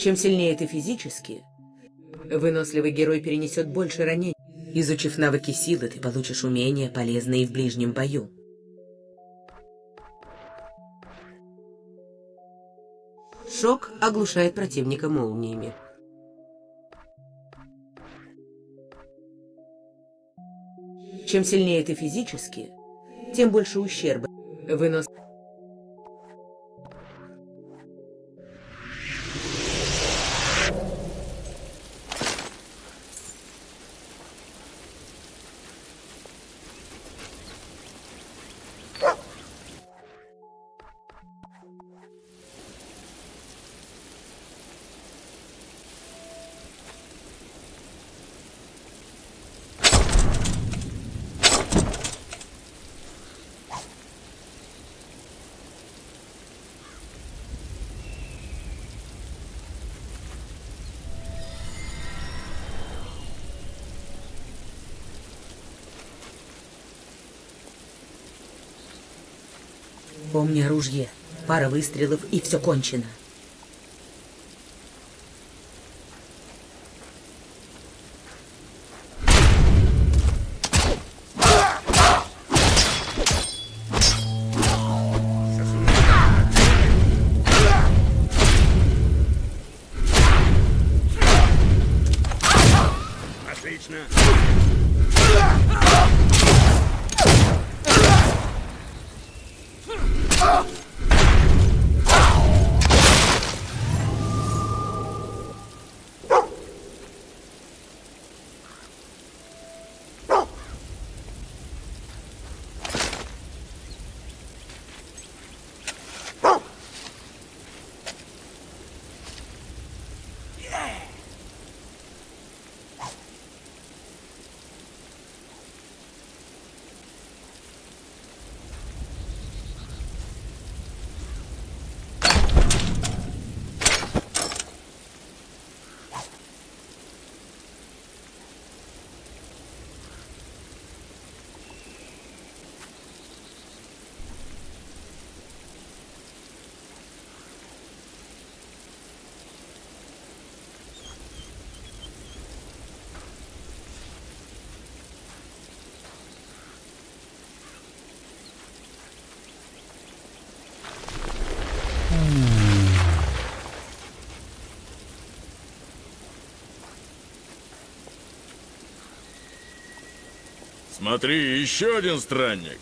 Чем сильнее ты физически, выносливый герой перенесет больше ранений. Изучив навыки силы, ты получишь умения, полезные в ближнем бою. Шок оглушает противника молниями. Чем сильнее ты физически, тем больше ущерба. Вынос... Помни о ружье. Пара выстрелов, и все кончено. Отлично. Смотри, еще один странник.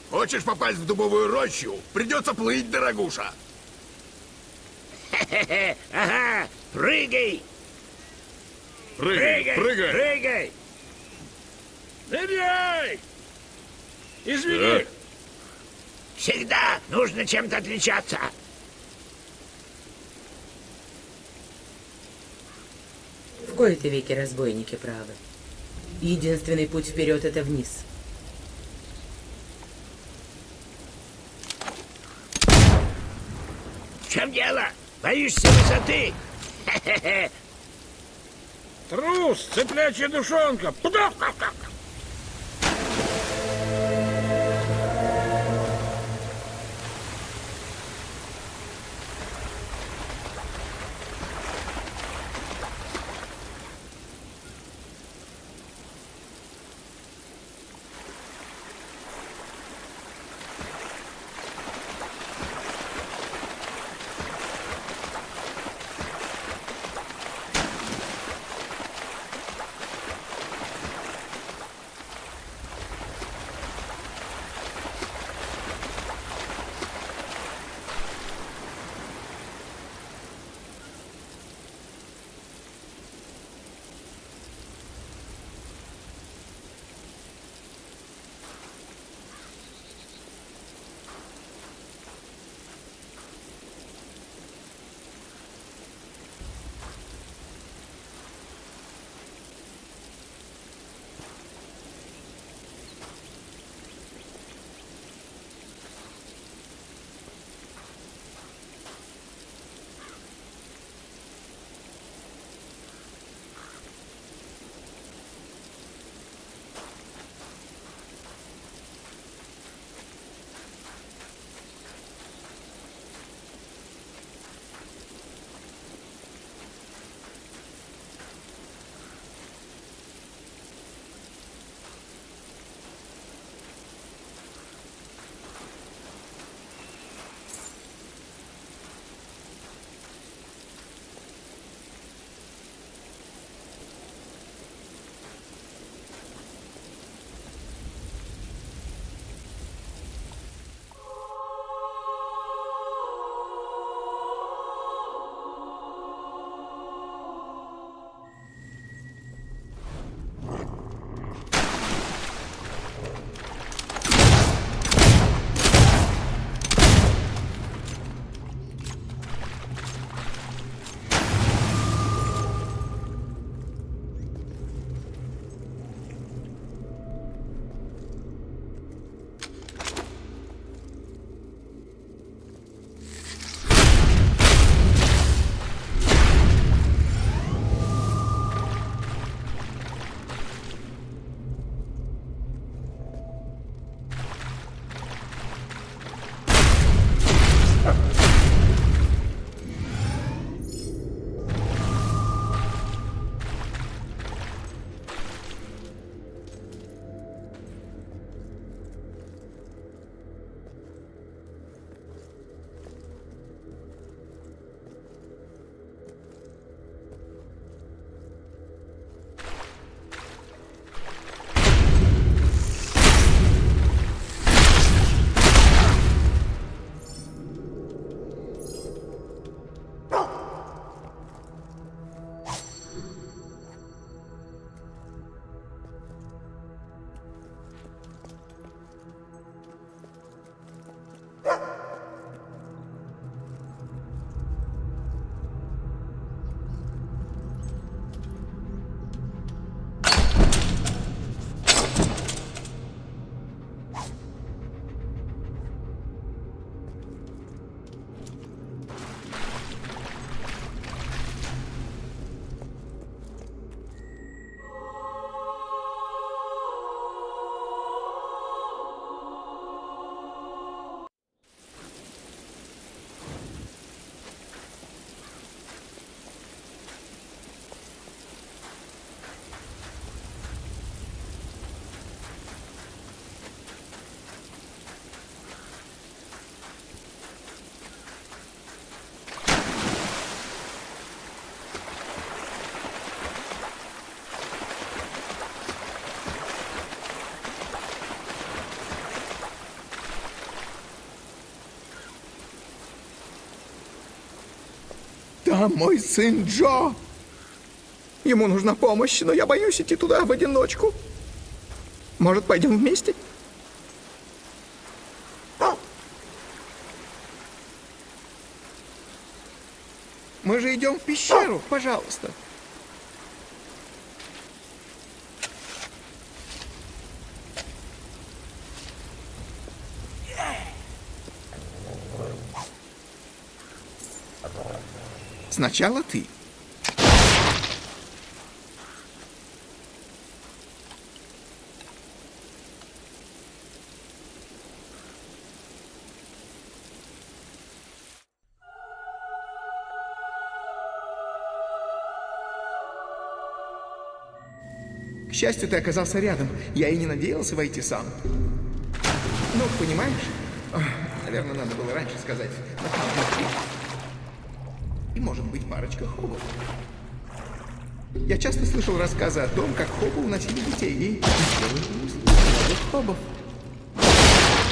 Хочешь попасть в дубовую рощу? Придется плыть, дорогуша. Ага, прыгай! Прыгай, прыгай! Прыгай! Ныряй! Извини! Так. Всегда нужно чем-то отличаться. В кои-то веки разбойники правы. Единственный путь вперед — это вниз. В чем дело? Боишься высоты? Трус, цыплячья душонка! Там мой сын Джо. Ему нужна помощь, но я боюсь идти туда в одиночку. Может, пойдем вместе? Мы же идем в пещеру, пожалуйста. Сначала ты. К счастью, ты оказался рядом. Я и не надеялся войти сам. Ну, понимаешь? Наверное, надо было раньше сказать. И, может быть, парочка хобов. Я часто слышал рассказы о том, как хобы уносили детей, и хобов.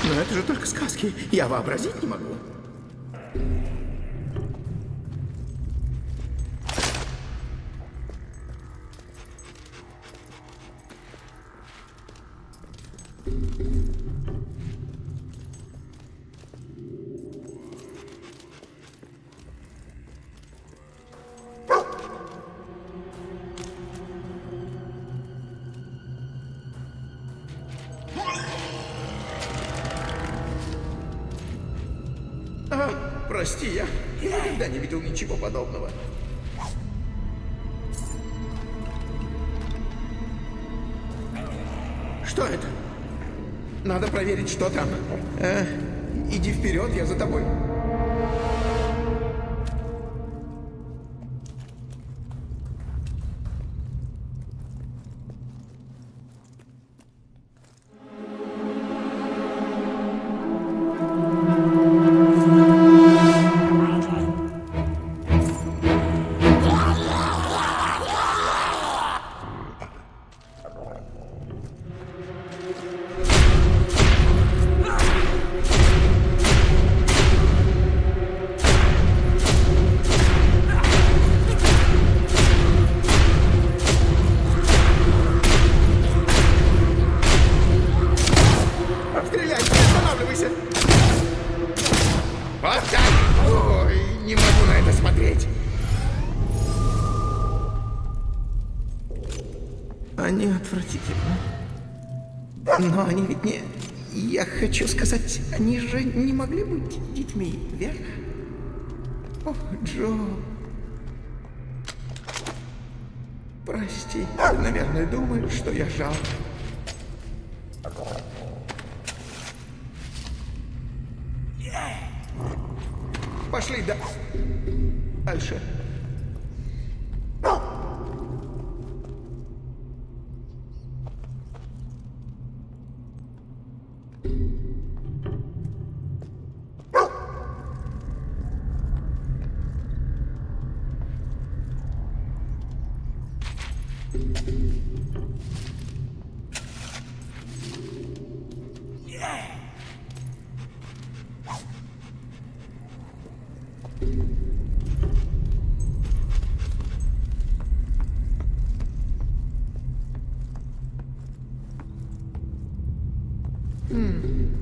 Но это же только сказки. Я вообразить не могу. Прости, я никогда не видел ничего подобного. Что это? Надо проверить, что там. Иди вперед, я за тобой. Вот так! Ой, не могу на это смотреть. Они отвратительны. Но они ведь не... Я хочу сказать, они же не могли быть детьми, верно? О, Джо. Прости, ты, наверное, думаешь, что я жалок. Пошли дальше.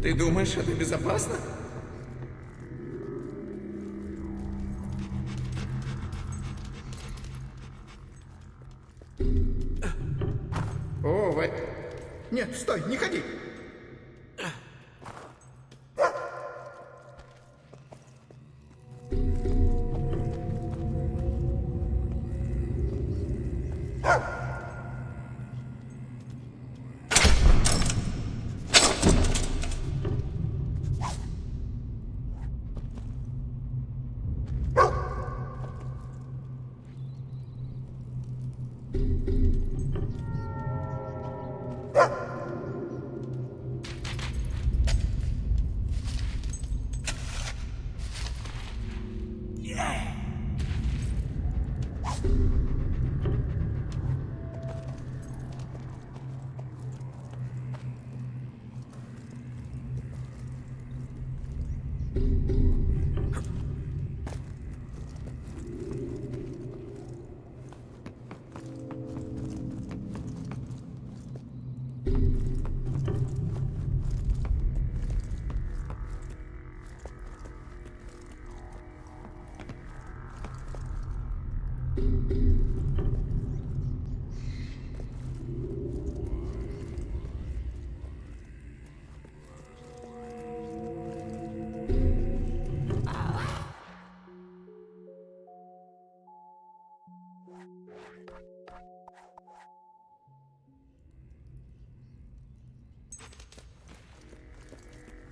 Ты думаешь, это безопасно? О, вы... Нет, стой, не ходи!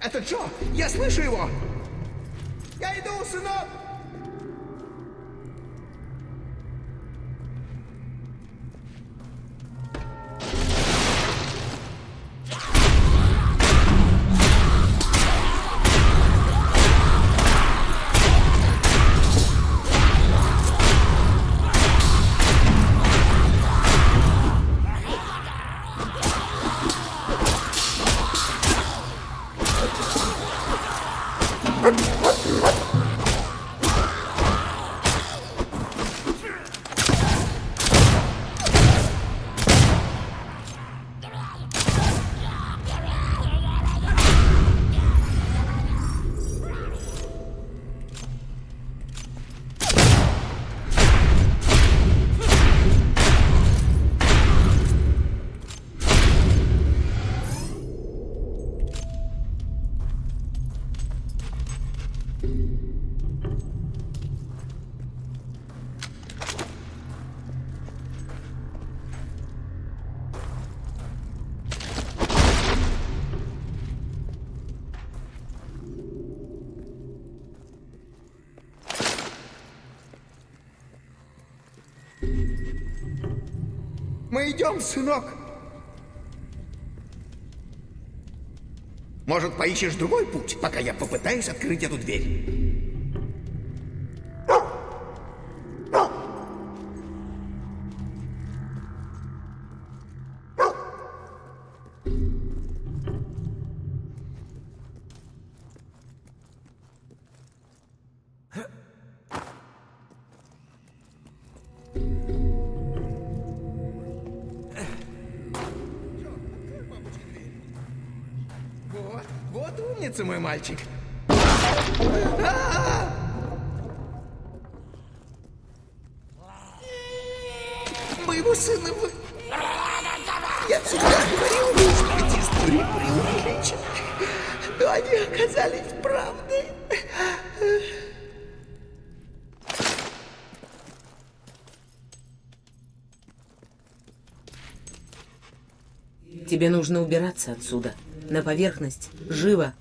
Это Джо! Я слышу его! Я иду, сынок! Мы идем, сынок. Может, поищешь другой путь, пока я попытаюсь открыть эту дверь? Вот умница, мой мальчик. Моего сына вы... Я всегда говорил, что эти истории преувеличены. Но они оказались правдой. Тебе нужно убираться отсюда. На поверхность. Живо.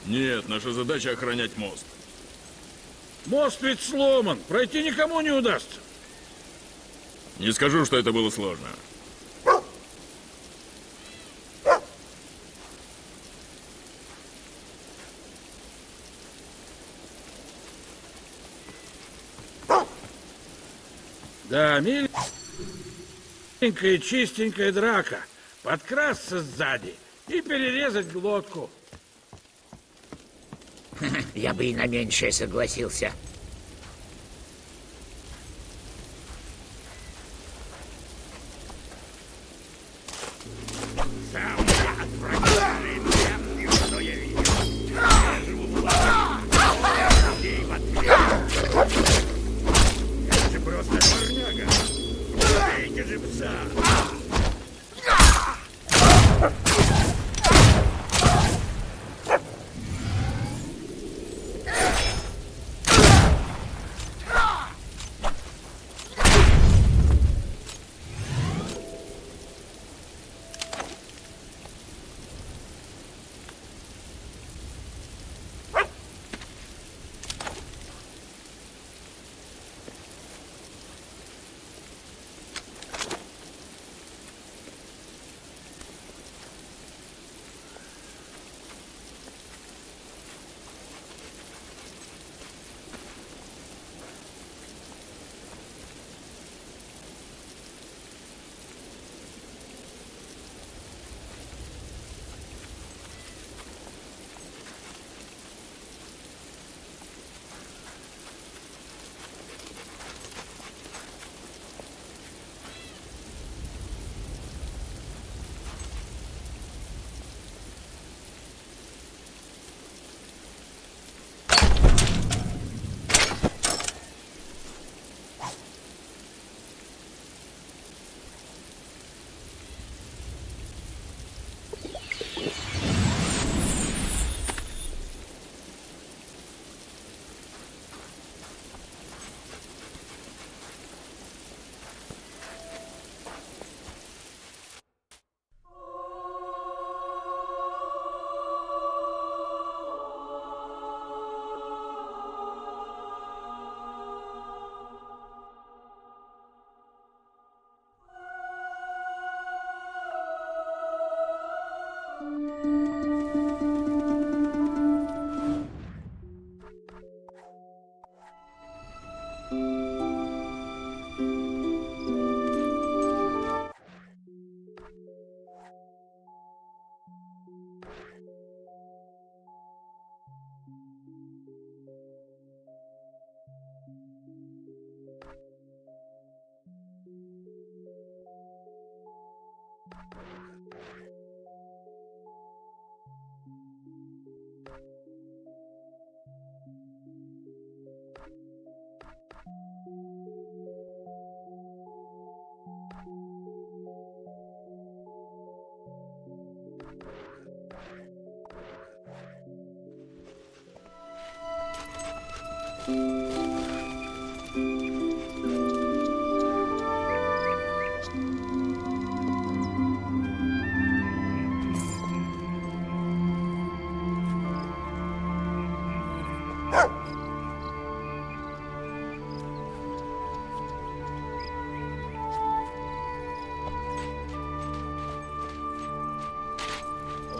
Нет, наша задача охранять мост. Мост ведь сломан, пройти никому не удастся. Не скажу, что это было сложно. Да, миленькая, чистенькая драка. Подкрасться сзади и перерезать глотку. Я бы и на меньшее согласился.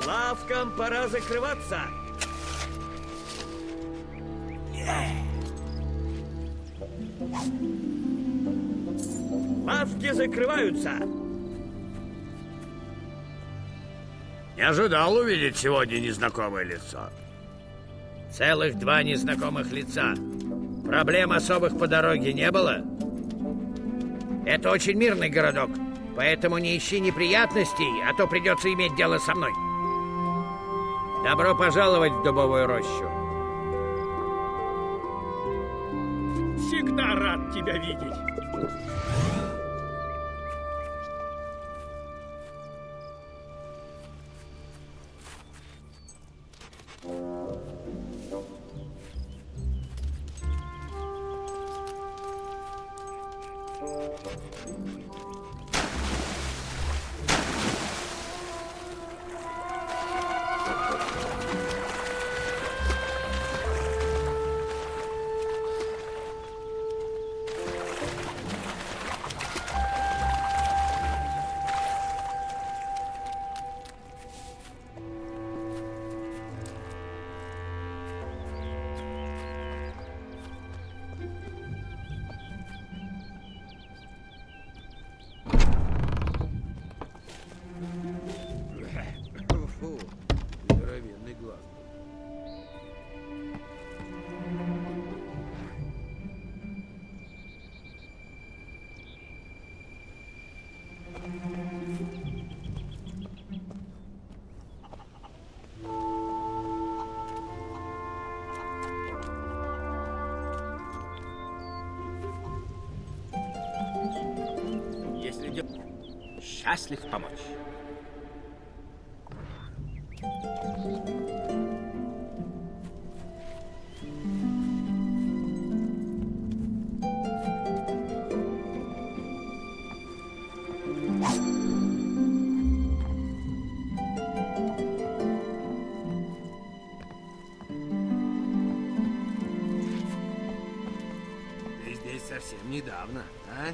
Лавкам пора закрываться. Лавки закрываются. Не ожидал увидеть сегодня незнакомое лицо. Целых 2 незнакомых лица. Проблем особых по дороге не было? Это очень мирный городок, поэтому не ищи неприятностей, а то придется иметь дело со мной. Добро пожаловать в Дубовую рощу. Всегда рад тебя видеть. Фу, здоровенный глаз. Если счастлив помочь. Ты здесь совсем недавно, а?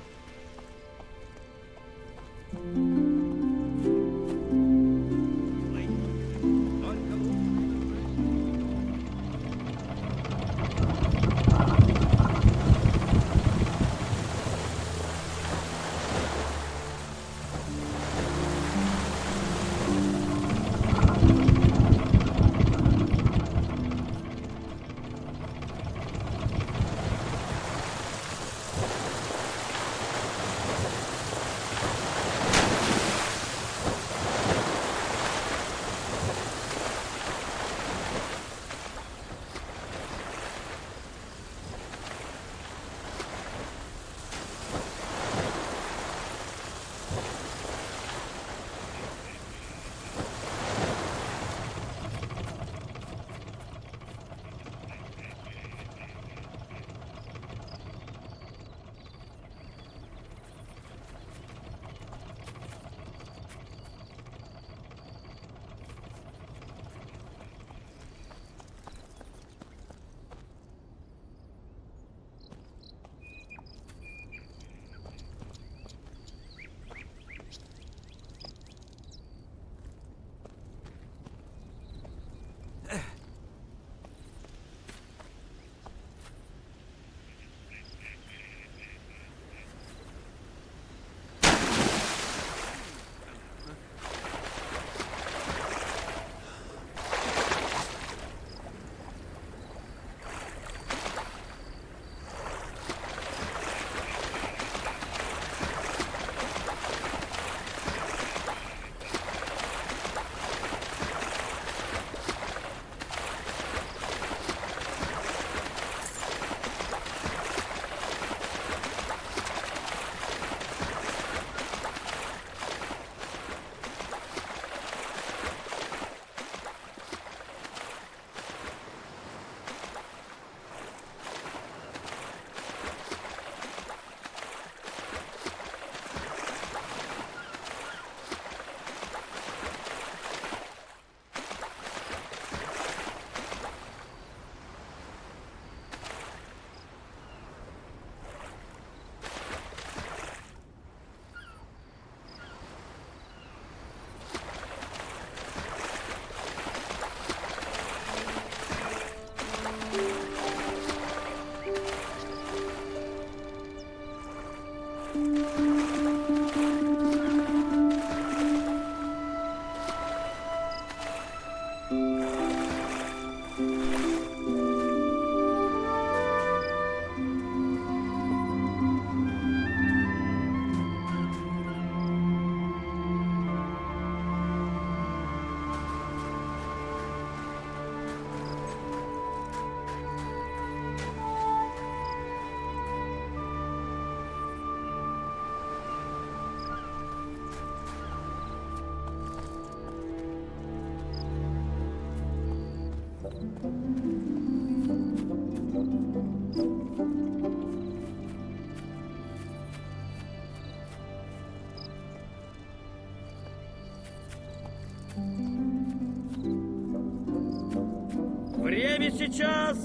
Время сейчас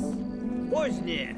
позднее.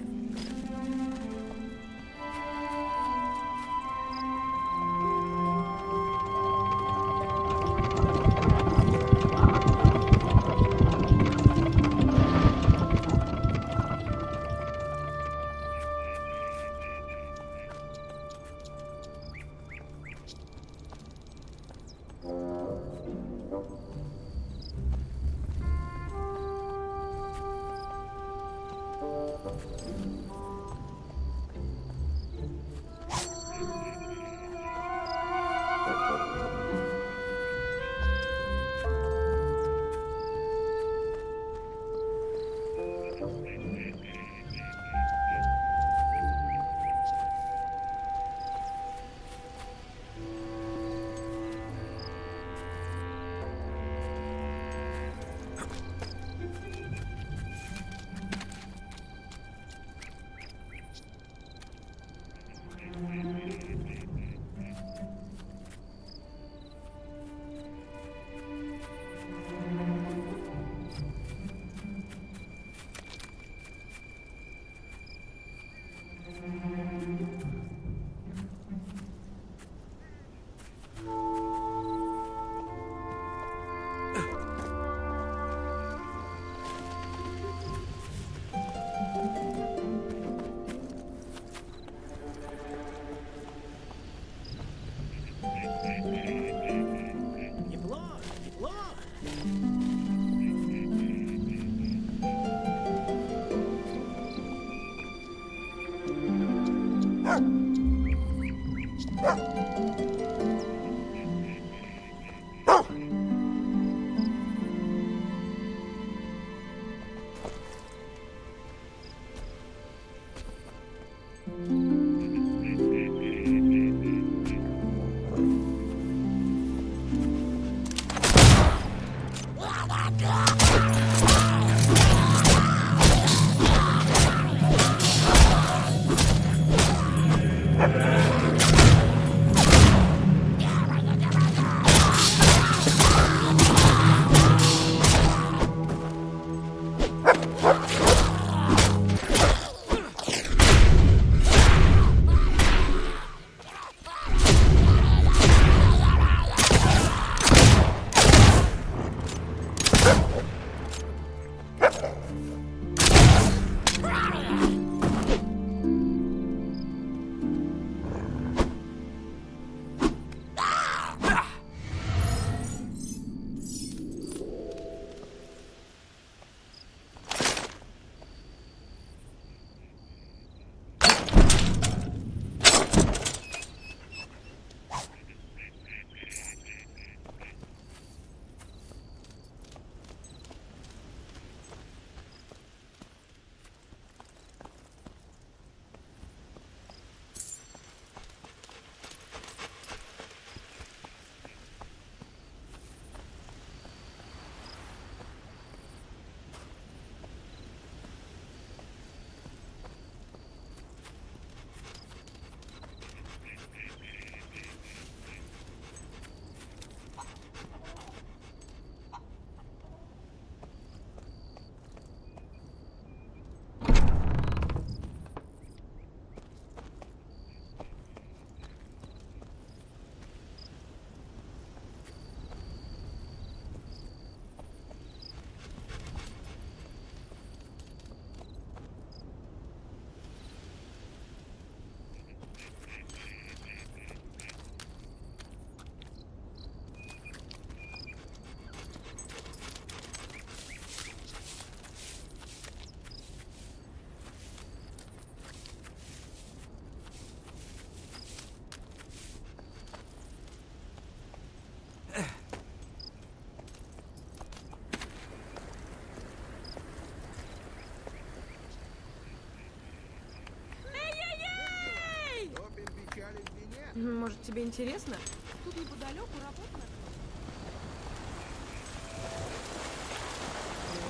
Может, тебе интересно? Тут неподалеку работа.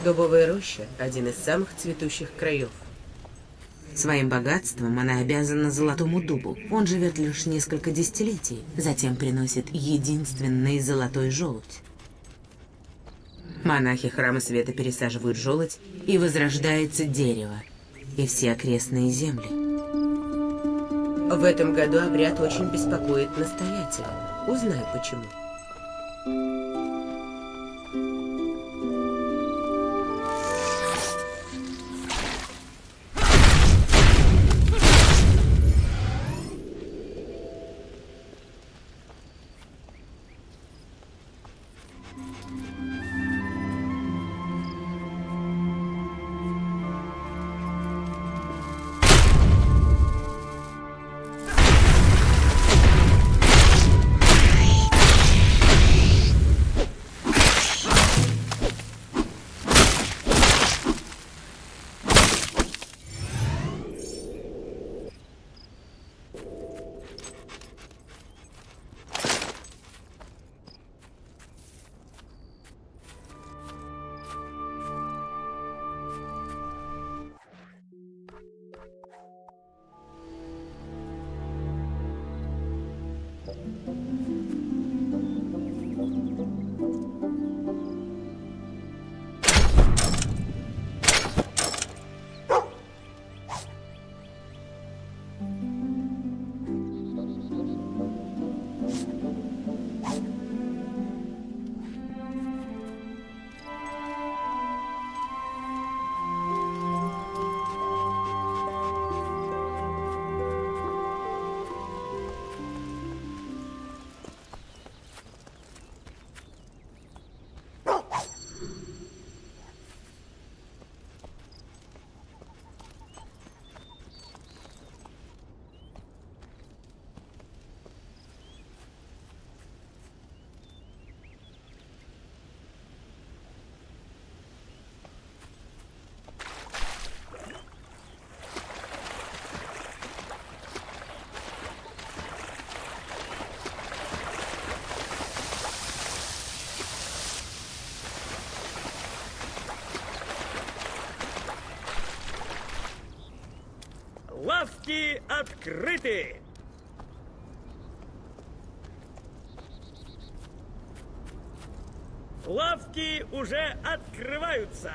Дубовая роща – один из самых цветущих краев. Своим богатством она обязана золотому дубу. Он живет лишь несколько десятилетий, затем приносит единственный золотой желудь. Монахи Храма Света пересаживают желудь, и возрождается дерево, и все окрестные земли. В этом году обряд очень беспокоит настоятеля. Узнай, почему. Лавки открыты! Лавки уже открываются!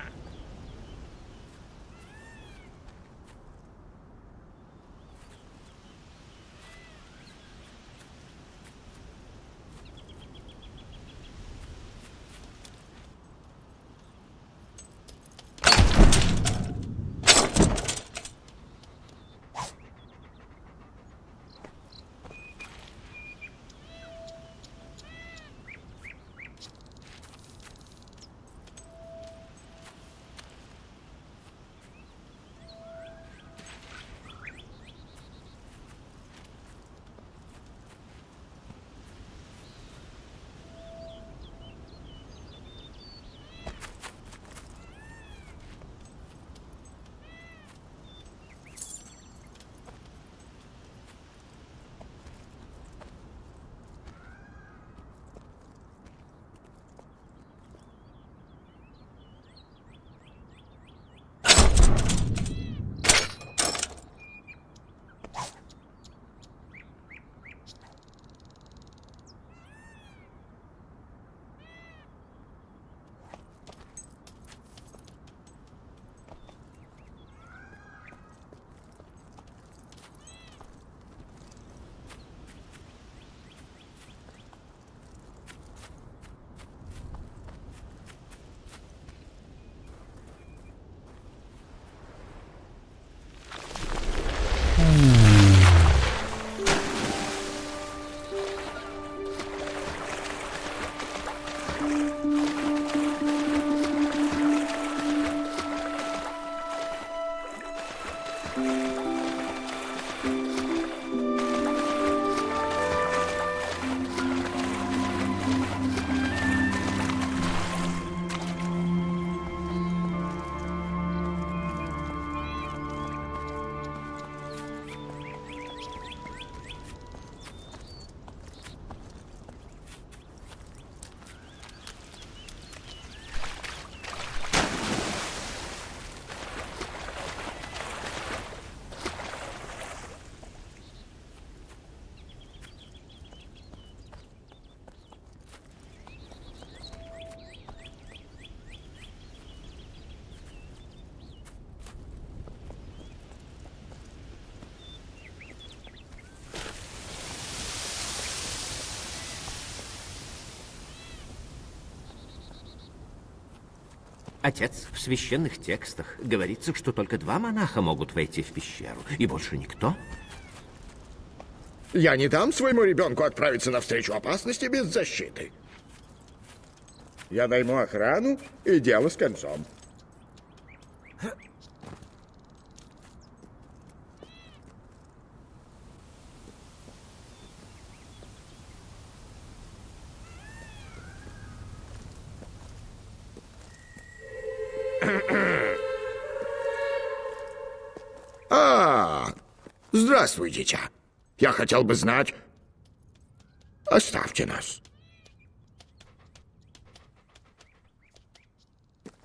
Отец, в священных текстах говорится, что только 2 монаха могут войти в пещеру, и больше никто. Я не дам своему ребенку отправиться навстречу опасности без защиты. Я найму охрану, и дело с концом. Здравствуй, дитя. Я хотел бы знать... Оставьте нас.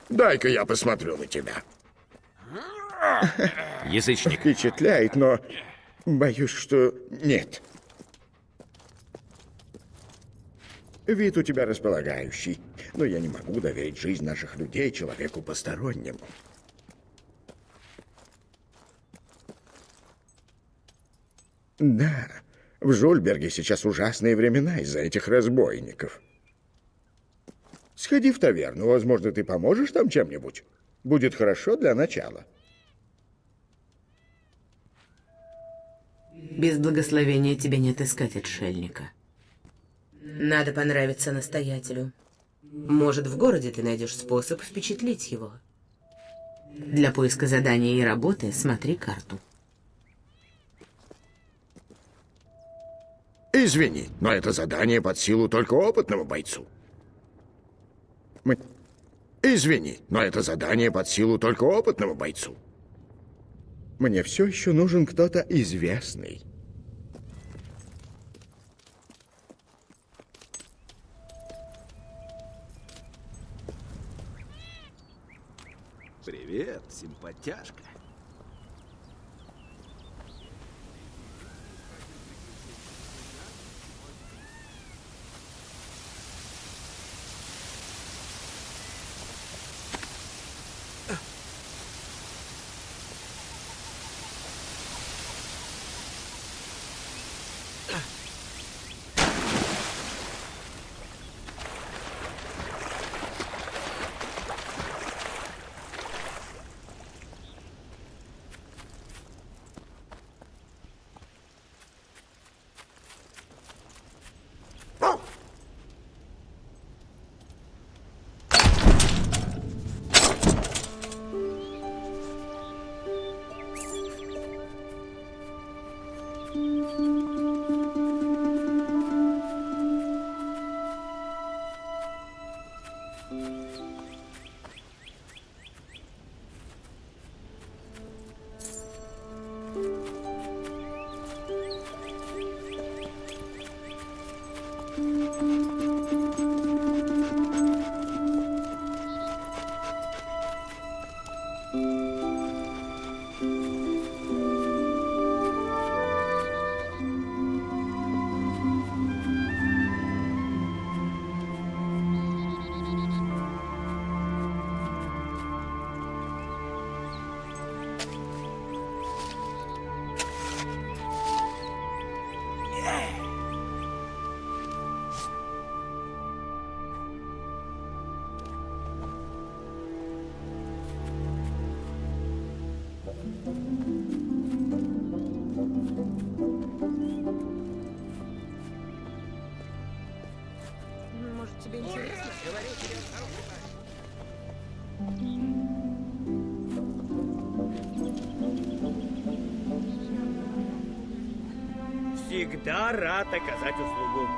Дай-ка я посмотрю на тебя. Язычник. Впечатляет, но боюсь, что нет. Вид у тебя располагающий, но я не могу доверить жизнь наших людей человеку постороннему. Да, в Жульберге сейчас ужасные времена из-за этих разбойников. Сходи в таверну, возможно, ты поможешь там чем-нибудь. Будет хорошо для начала. Без благословения тебе не отыскать отшельника. Надо понравиться настоятелю. Может, в городе ты найдешь способ впечатлить его. Для поиска задания и работы смотри карту. Извини, но это задание под силу только опытному бойцу. Извини, но это задание под силу только опытному бойцу. Мне все еще нужен кто-то известный. Привет, симпатяшка. Может, тебе интересно? Всегда рад оказать услугу.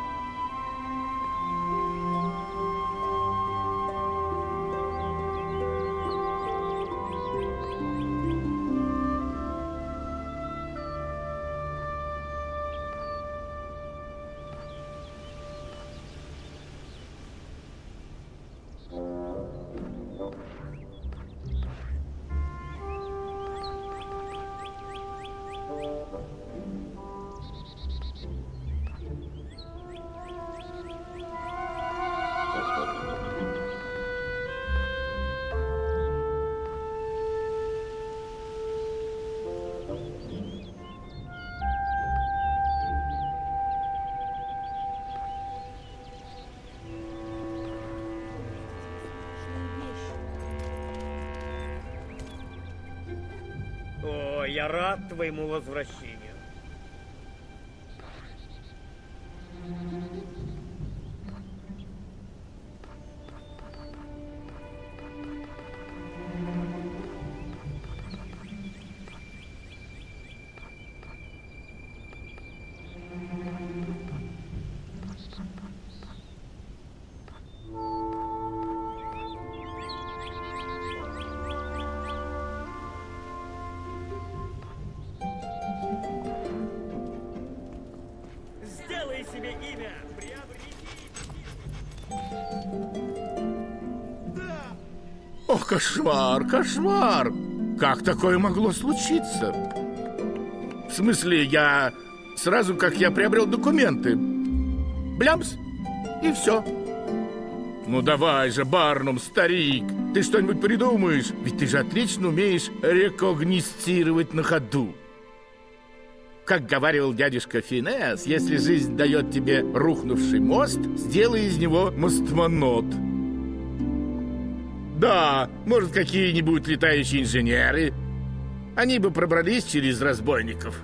я рад твоему возвращению. Сделай себе имя, О, кошмар, кошмар! Как такое могло случиться? В смысле, я... Сразу как я приобрел документы. Блямс, и все. Ну давай же, Барнум, старик, ты что-нибудь придумаешь? Ведь ты же отлично умеешь рекогносцировать на ходу. Как говаривал дядюшка Финес, если жизнь дает тебе рухнувший мост, сделай из него мостмонот. Да, может, какие-нибудь летающие инженеры. Они бы пробрались через разбойников.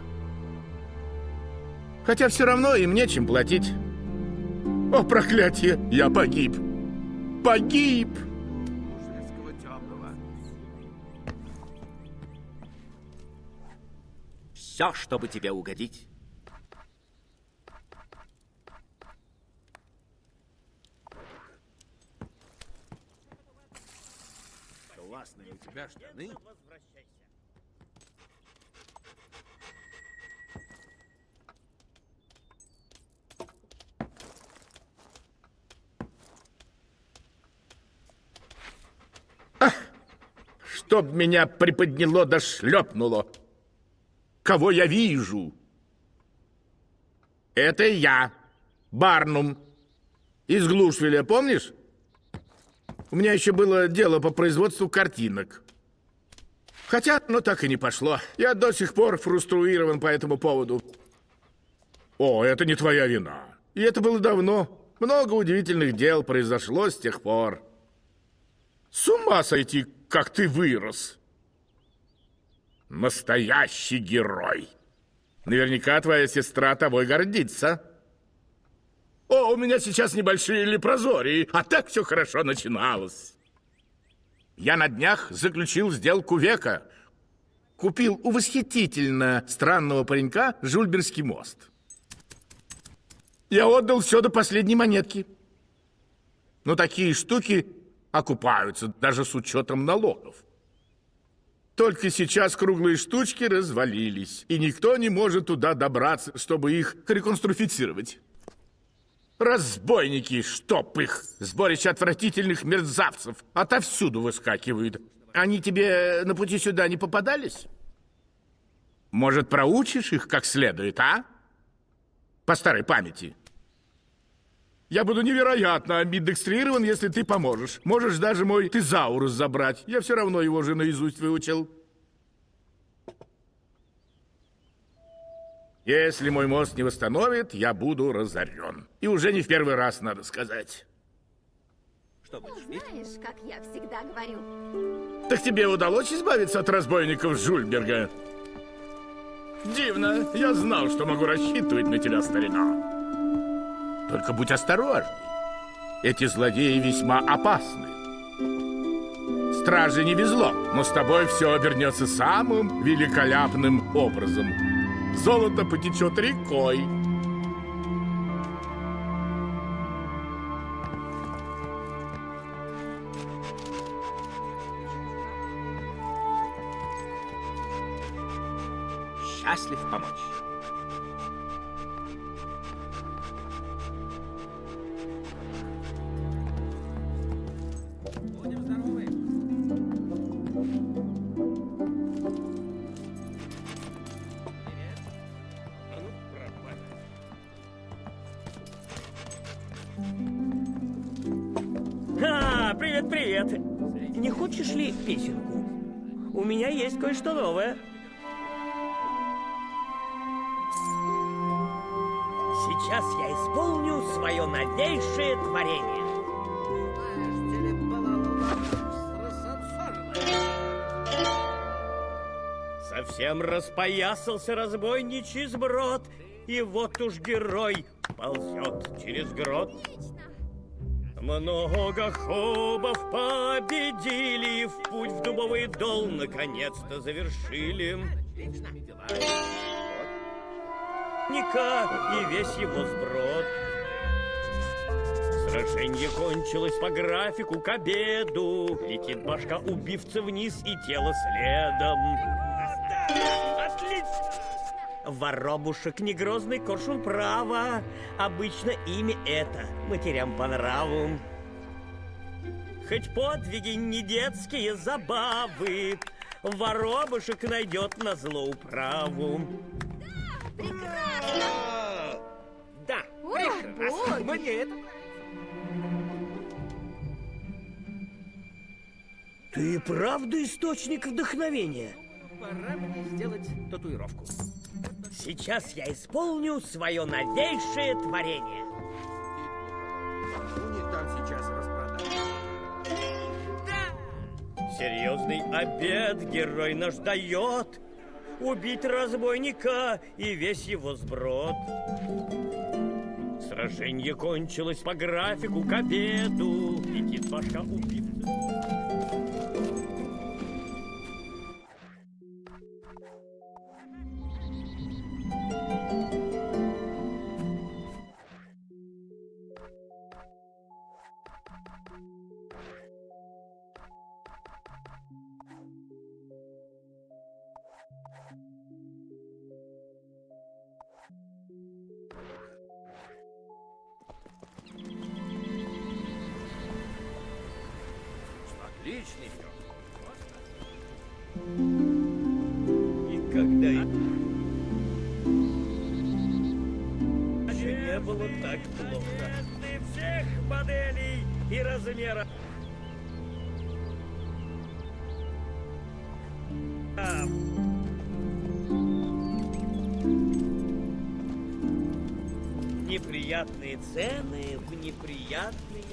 Хотя все равно им нечем платить. О, проклятие, я погиб. Погиб! Все, чтобы тебе угодить. Классные у тебя штаны. Чтоб меня приподняло да шлепнуло. Кого я вижу? Это я, Барнум, из Глушвилля, помнишь? У меня еще было дело по производству картинок. Хотя оно так и не пошло. Я до сих пор фруструирован по этому поводу. О, это не твоя вина. И это было давно. Много удивительных дел произошло с тех пор. С ума сойти, как ты вырос. Настоящий герой. Наверняка твоя сестра тобой гордится. О, у меня сейчас небольшие лепрозории, а так все хорошо начиналось. Я на днях заключил сделку века. Купил у восхитительно странного паренька Жульберский мост. Я отдал все до последней монетки. Но такие штуки окупаются даже с учетом налогов. Только сейчас круглые штучки развалились, и никто не может туда добраться, чтобы их реконструировать. Разбойники, чтоб их! Сборище отвратительных мерзавцев отовсюду выскакивают. Они тебе на пути сюда не попадались? Может, проучишь их как следует, а? По старой памяти. Я буду невероятно амбидекстрирован, если ты поможешь. Можешь даже мой тезаурус забрать. Я все равно его же наизусть выучил. Если мой мост не восстановит, я буду разорен. И уже не в первый раз, надо сказать. Что будешь пить? Знаешь, как я всегда говорю. Так тебе удалось избавиться от разбойников Жульберга? Дивно. Я знал, что могу рассчитывать на тебя, старина. Только будь осторожней. Эти злодеи весьма опасны. Страже не везло, но с тобой все обернется самым великолепным образом. Золото потечет рекой. Счастлив помочь. Будем здоровы. Привет, привет. Не хочешь ли песенку? У меня есть кое-что новое. Сейчас я исполню свое новейшее творение. Совсем распоясался разбойничий сброд, и вот уж герой ползет через грот. Много хобов победили, в путь в Дубовый Дол наконец-то завершили. Ника и весь его сброд. Сражение кончилось по графику к обеду. Летит башка убивца вниз и тело следом. Отлично! Воробушек не грозный, коршун право. Обычно имя это матерям по нраву. Хоть подвиги не детские забавы, воробушек найдет на зло управу. Прекрасно! Да, прекрасно. Мне это... Ты правда источник вдохновения? Пора мне сделать татуировку. Сейчас я исполню свое новейшее творение. У них там сейчас распродажа. Серьезный обед герой наш дает. Убить разбойника и весь его сброд. Сражение кончилось по графику к обеду. Летит башка убивца. Отличный пес. Никогда еще не было так плохо. Всех моделей и размеров. Неприятные цены в неприятные...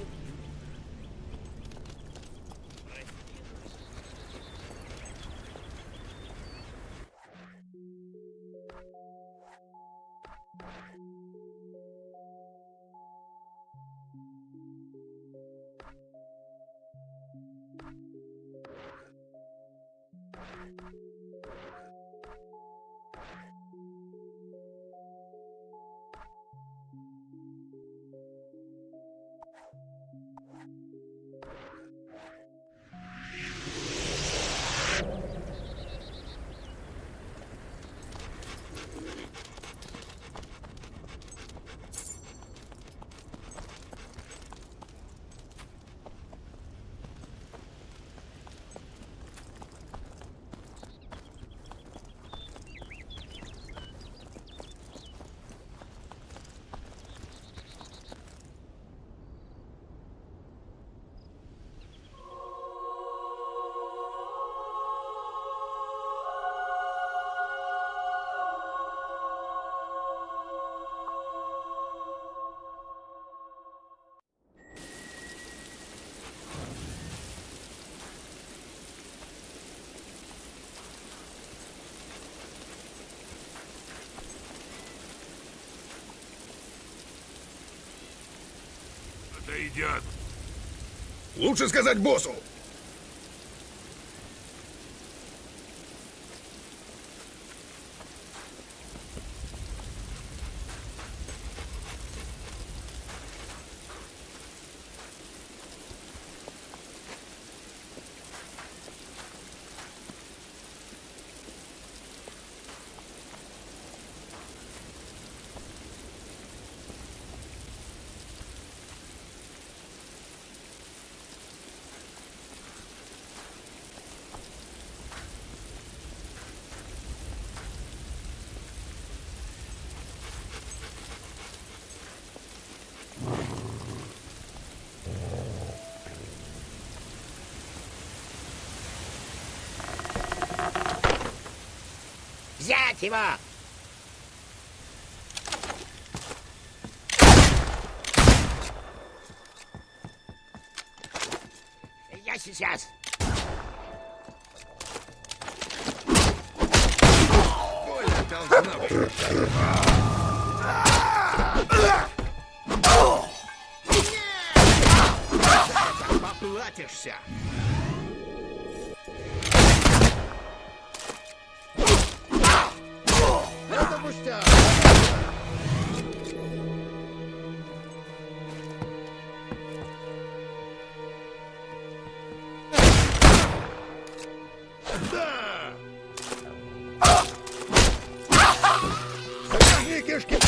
Едят. Лучше сказать боссу. Взять его! Я сейчас! Должна быть. Поплатишься. Это пустяк. Завяжи кишки.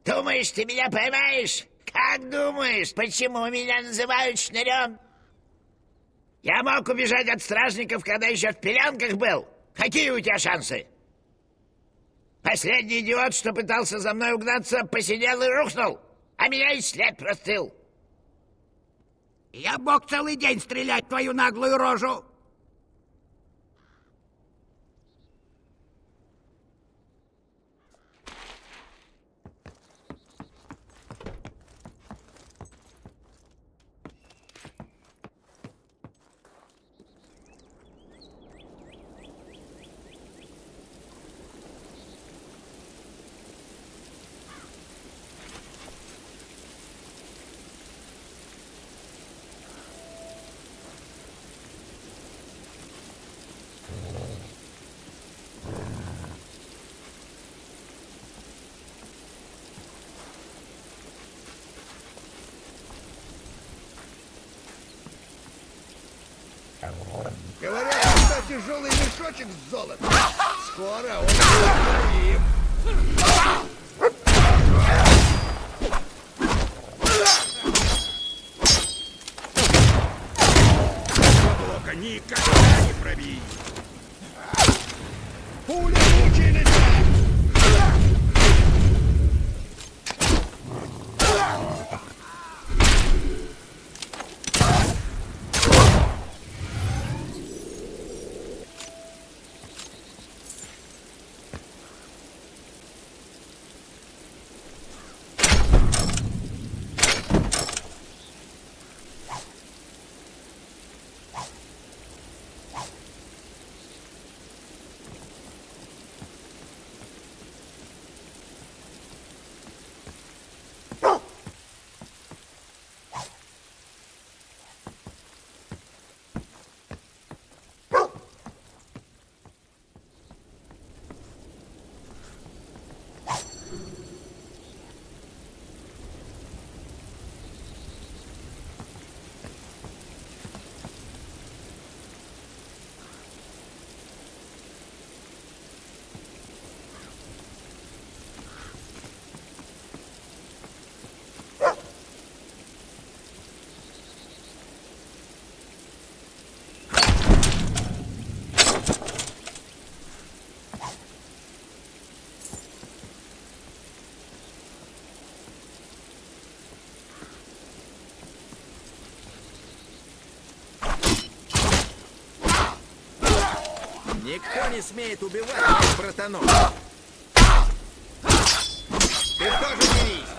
Думаешь, ты меня поймаешь? Как думаешь, почему меня называют шнырем? Я мог убежать от стражников, когда еще в пеленках был. Какие у тебя шансы? Последний идиот, что пытался за мной угнаться, посидел и рухнул, а меня и след простыл. Я мог целый день стрелять в твою наглую рожу. Говорят, что тяжелый мешочек с золотом. Скоро он будет твоим. Блока никогда не пробить. Пули мучили тебя. Никто не смеет убивать моих братанов. Ты тоже дерись.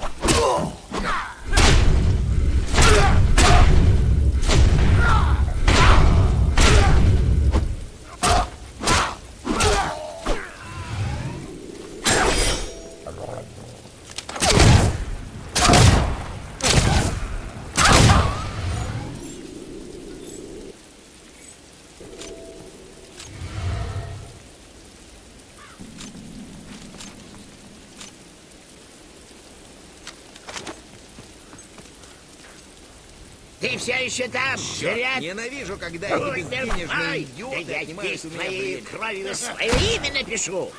Ты все еще там, зря. Ненавижу, когда эти безденежные идиоты Да я отнимают здесь у меня твоей время. кровью свое имя напишу.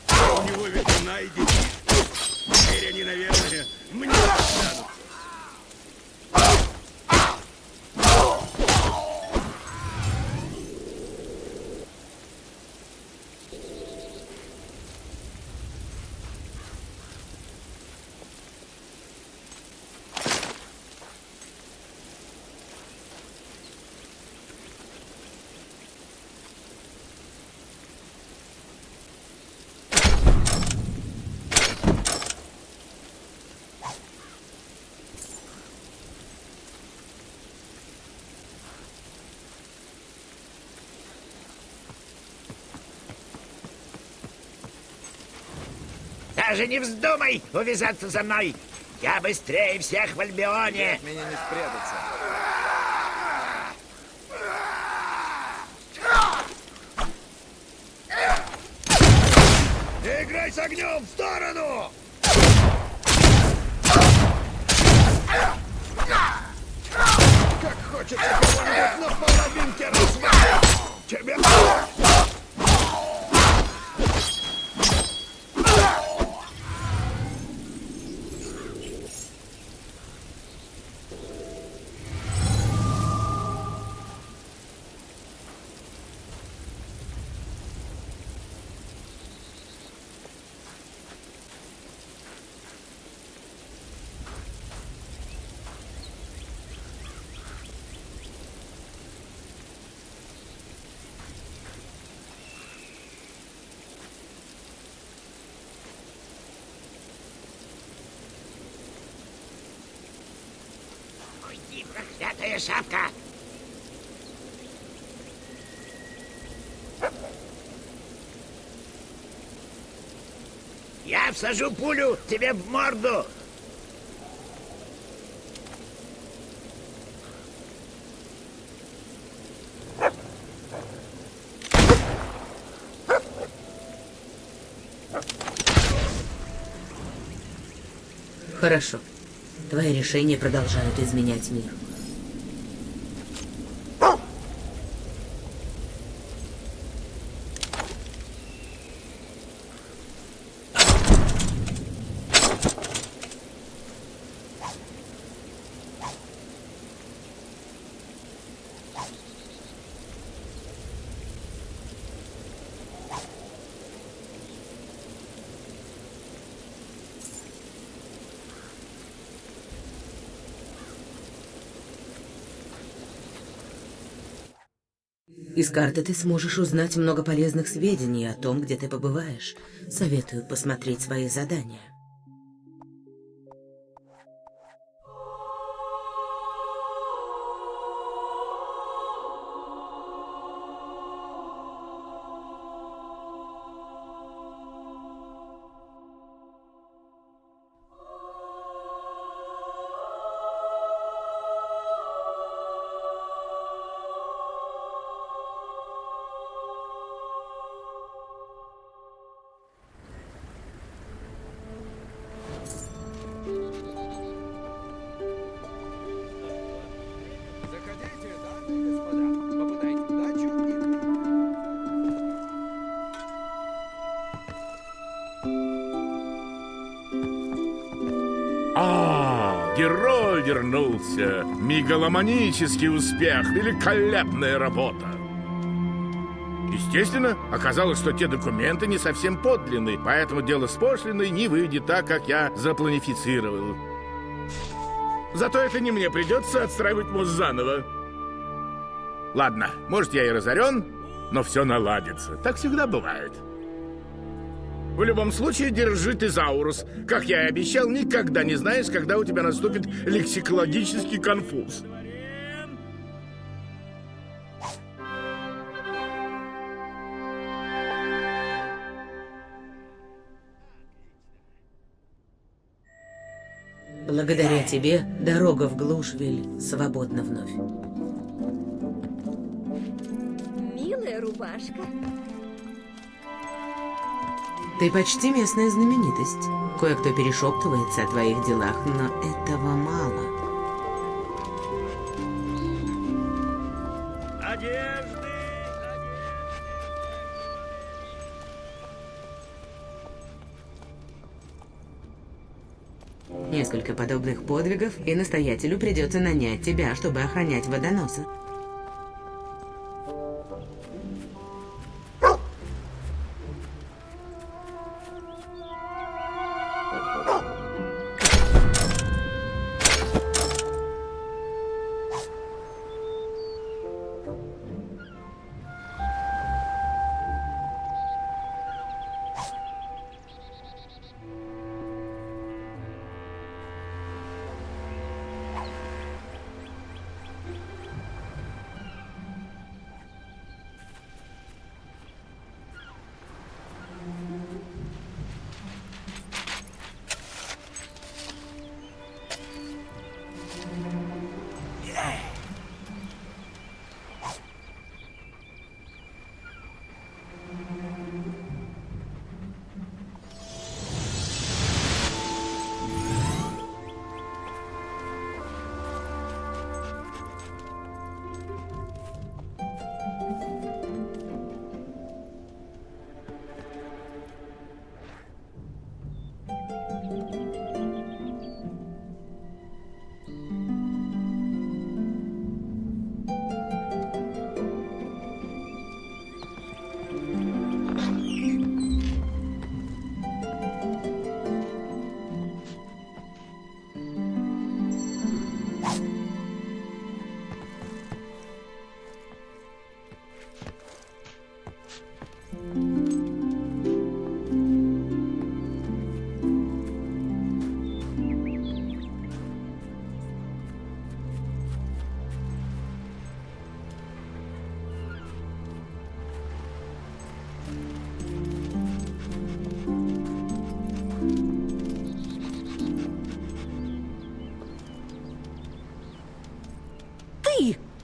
У него ведь жена и дети. Теперь они, наверное, мне достанут. Даже не вздумай увязаться за мной. Я быстрее всех в Альбионе. От меня не спрятаться. Играй с огнем в сторону! Как хочется кого-нибудь на половинке развалить! Тебе... Уйди, проклятая шапка. Я всажу пулю тебе в морду. Хорошо. Твои решения продолжают изменять мир. Из карты ты сможешь узнать много полезных сведений о том, где ты побываешь. Советую посмотреть свои задания. Заходите, дамы и господа. Попытайте удачу и... Герой вернулся. Мегаломанический успех. Великолепная работа. Естественно, оказалось, что те документы не совсем подлинны, поэтому дело с пошлиной не выйдет так, как я запланифицировал. Зато это не мне придется отстраивать мост заново. Ладно, может, я и разорен, но все наладится. Так всегда бывает. В любом случае, держи тезаурус. Как я и обещал, никогда не знаешь, когда у тебя наступит лексикологический конфуз. Благодаря тебе дорога в Глушвиль свободна вновь. Милая рубашка. Ты почти местная знаменитость. Кое-кто перешептывается о твоих делах, но этого мало. Одежды! Несколько подобных подвигов, и настоятелю придется нанять тебя, чтобы охранять водоноса.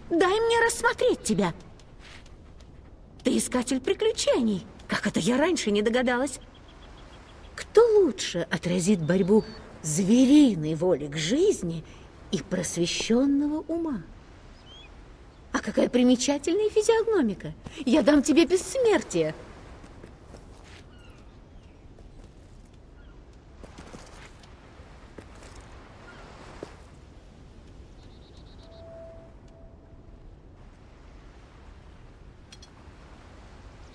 Дай мне рассмотреть тебя. Ты искатель приключений. Как это я раньше не догадалась? Кто лучше отразит борьбу звериной воли к жизни и просвещенного ума? А какая примечательная физиогномика. Я дам тебе бессмертие.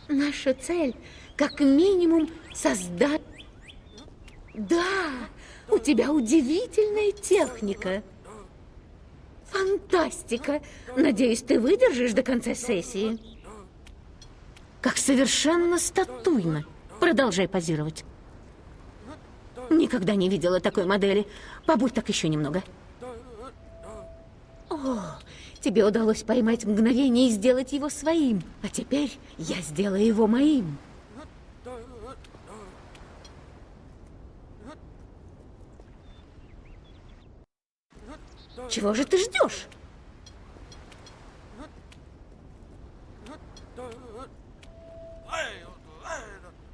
Наша цель, как минимум, создать... Да, у тебя удивительная техника. Фантастика. Надеюсь, ты выдержишь до конца сессии. Как совершенно статуйно. Продолжай позировать. Никогда не видела такой модели. Побудь так еще немного. О, тебе удалось поймать мгновение и сделать его своим. А теперь я сделаю его моим. Чего же ты ждешь?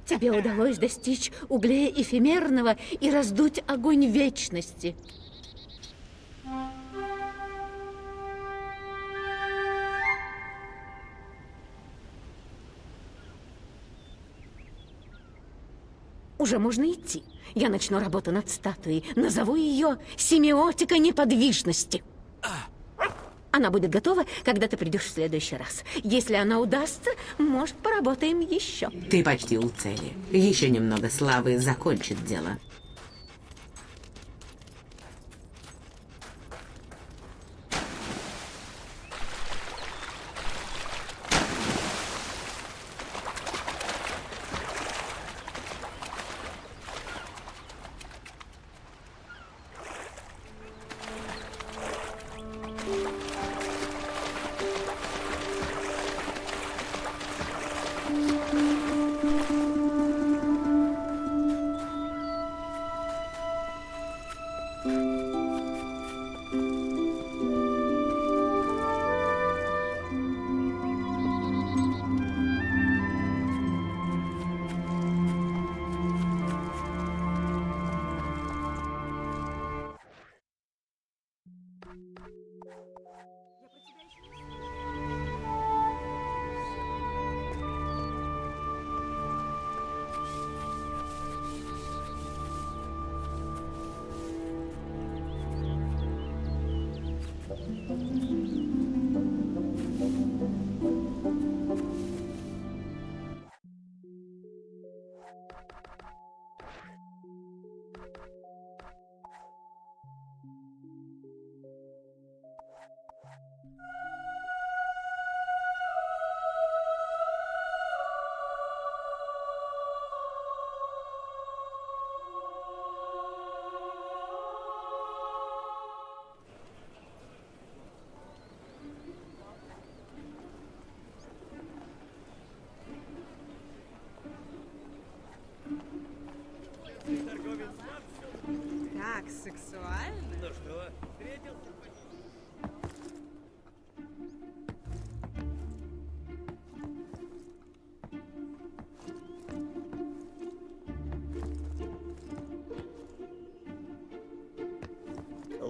Тебе удалось достичь угля эфемерного и раздуть огонь вечности. Уже можно идти. Я начну работу над статуей. Назову ее «Семиотика неподвижности». Она будет готова, когда ты придешь в следующий раз. Если она удастся, может, поработаем еще. Ты почти у цели. Еще немного славы закончит дело.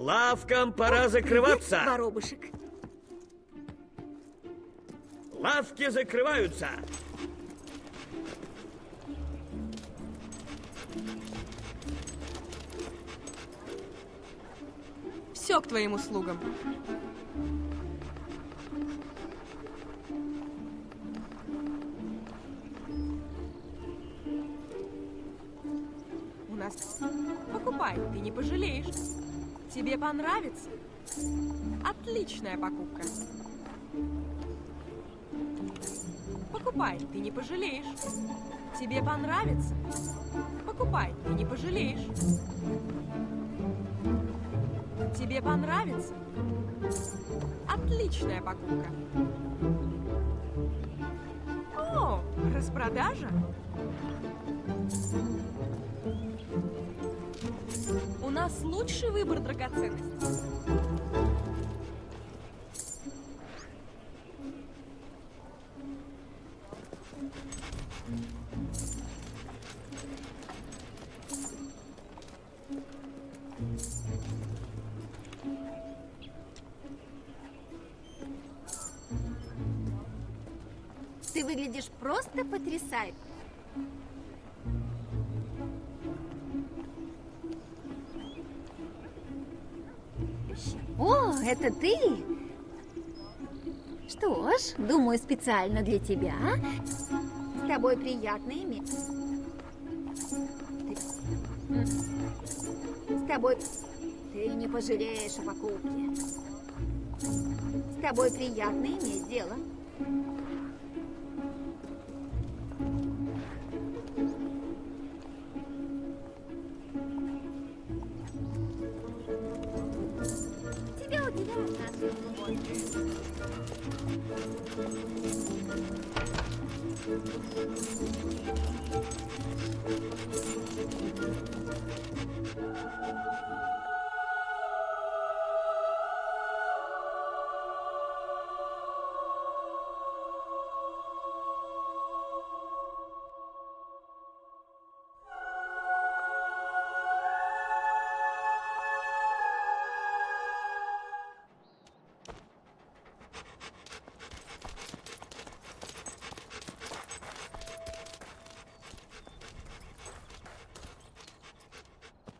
Лавкам пора закрываться. Воробушек. Лавки закрываются. Все к твоим услугам. У нас... Покупай, ты не пожалеешь. Тебе понравится. Отличная покупка. Покупай, ты не пожалеешь. Тебе понравится. Покупай, ты не пожалеешь. Тебе понравится. Отличная покупка. О, распродажа? У нас лучший выбор драгоценностей. Ты выглядишь просто потрясающе. О, это ты? Что ж, думаю, специально для тебя. С тобой приятно иметь. С тобой... Ты не пожалеешь о покупке. С тобой приятно иметь дело. Тебя удивляет наша любовь.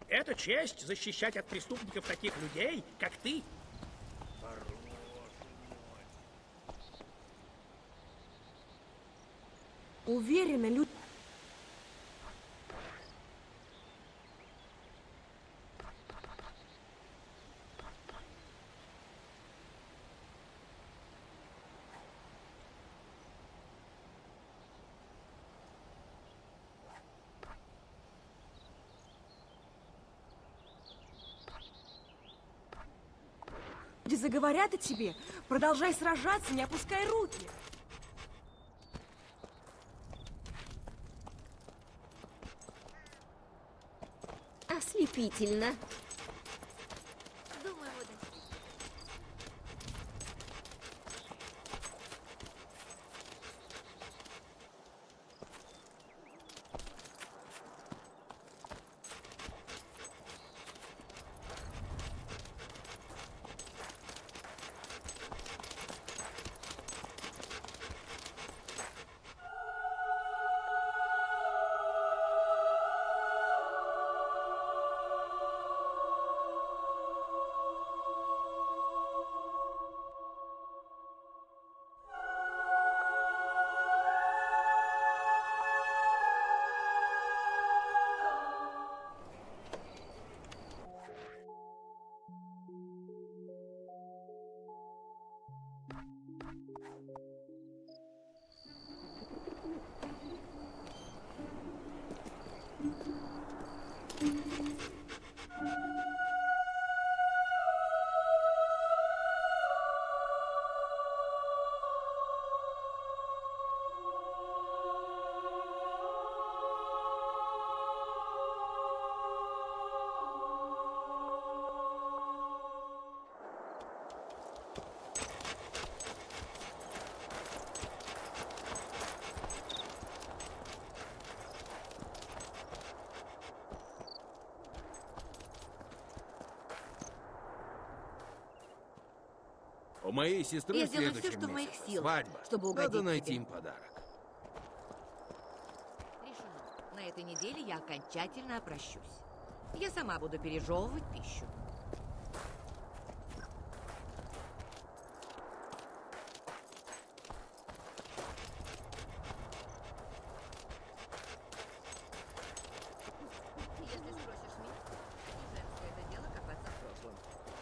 Это честь защищать от преступников таких людей, как ты. Уверена, люди... Люди заговорят о тебе. Продолжай сражаться, не опускай руки. Ослепительно. Думаю, удастся. У моей сестры Я в сделаю все, следующем что в моих месяце силах, свадьба. чтобы угодить Надо найти тебе. им подарок. Решено. На этой неделе я окончательно опрощусь. Я сама буду пережевывать пищу. Если спросишь меня, не женское это дело копаться в прошлом.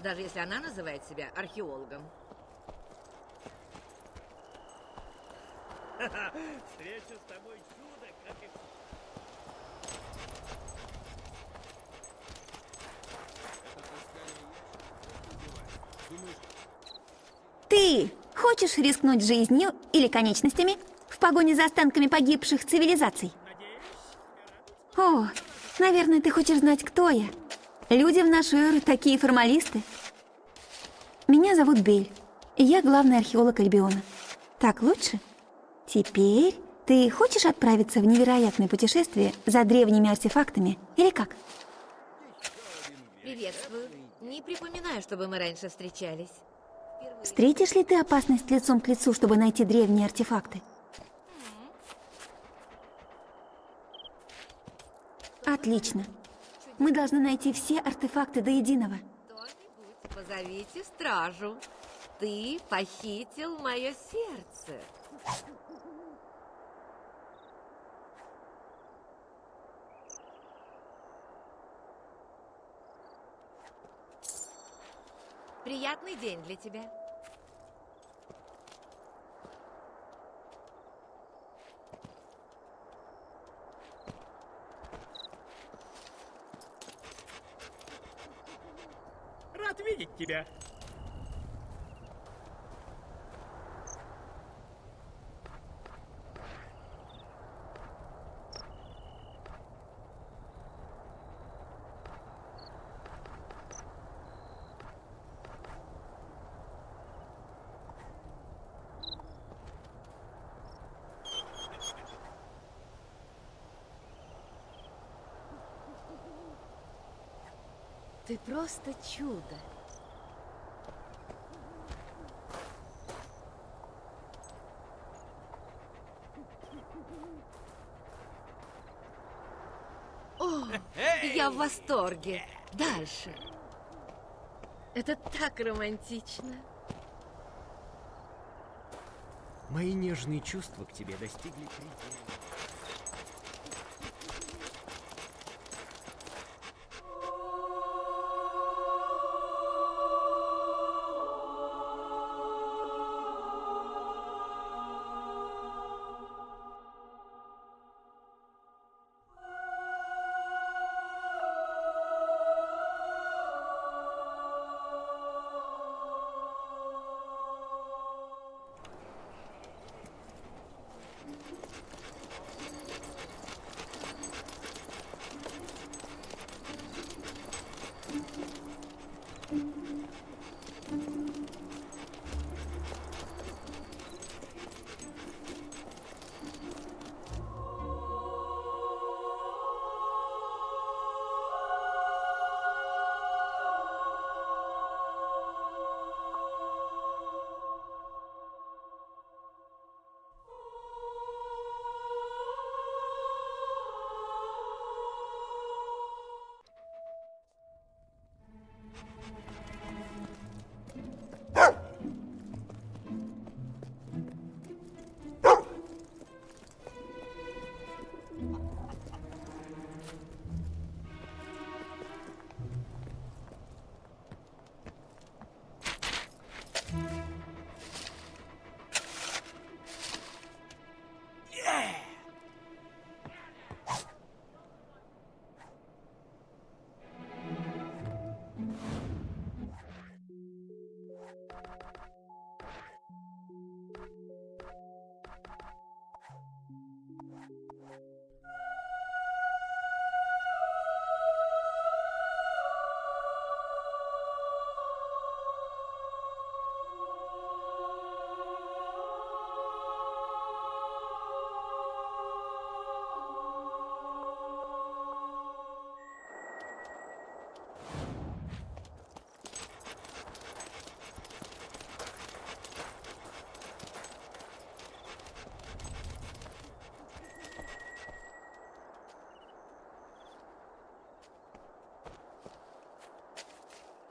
Даже если она называет себя археологом. Встреча с тобой чудо, как и... Ты хочешь рискнуть жизнью или конечностями в погоне за останками погибших цивилизаций? О, наверное, ты хочешь знать, кто я. Люди в нашу эру такие формалисты. Меня зовут Бель, и я главный археолог Альбиона. Так лучше? Теперь ты хочешь отправиться в невероятное путешествие за древними артефактами, или как? Приветствую. Не припоминаю, чтобы мы раньше встречались. Встретишь ли ты опасность лицом к лицу, чтобы найти древние артефакты? Отлично. Мы должны найти все артефакты до единого. Кто-нибудь, позовите стражу. Ты похитил мое сердце. Приятный день для тебя. Рад видеть тебя. Ты просто чудо. О, я в восторге. Дальше. Это так романтично. Мои нежные чувства к тебе достигли предела.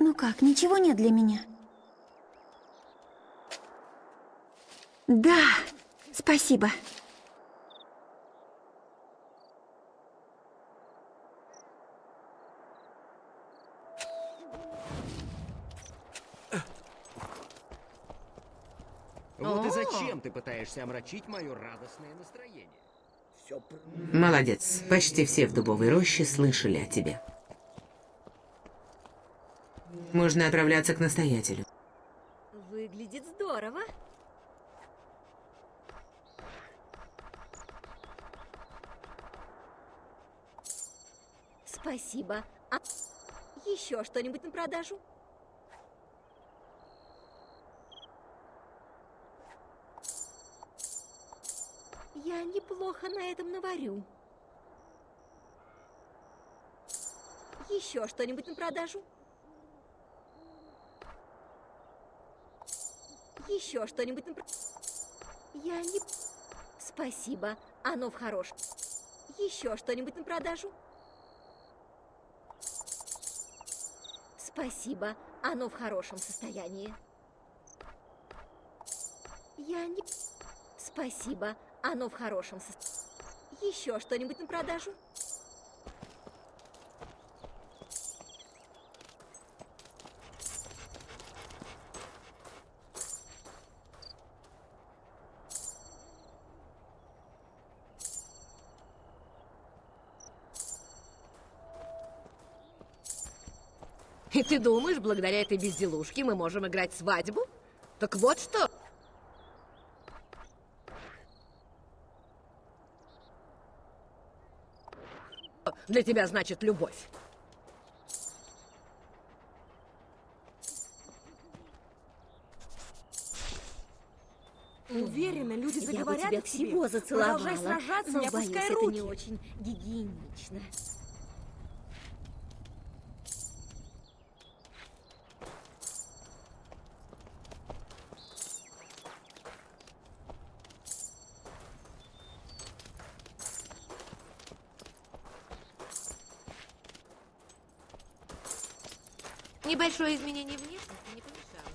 Ну как, ничего нет для меня? Да, спасибо. Вот и зачем ты пытаешься омрачить мое радостное настроение? Все... Молодец. Почти все в дубовой роще слышали о тебе. Можно отправляться к настоятелю. Выглядит здорово. Спасибо. А еще что-нибудь на продажу? Я неплохо на этом наварю. Еще что-нибудь на продажу? Еще что-нибудь на продажу? Я не... Спасибо, оно в хорошем. Еще что-нибудь на продажу? Спасибо, оно в хорошем состоянии. Я не... Спасибо, оно в хорошем состоянии. Еще что-нибудь на продажу? И ты думаешь, благодаря этой безделушке мы можем играть свадьбу? Так вот что... Для тебя значит любовь. Уверена, люди Я бы заговорят тебя о тебе. всего зацеловала. Продолжай сражаться, но не боюсь, опускай это руки. не очень гигиенично. Небольшое изменение внешности не помешало.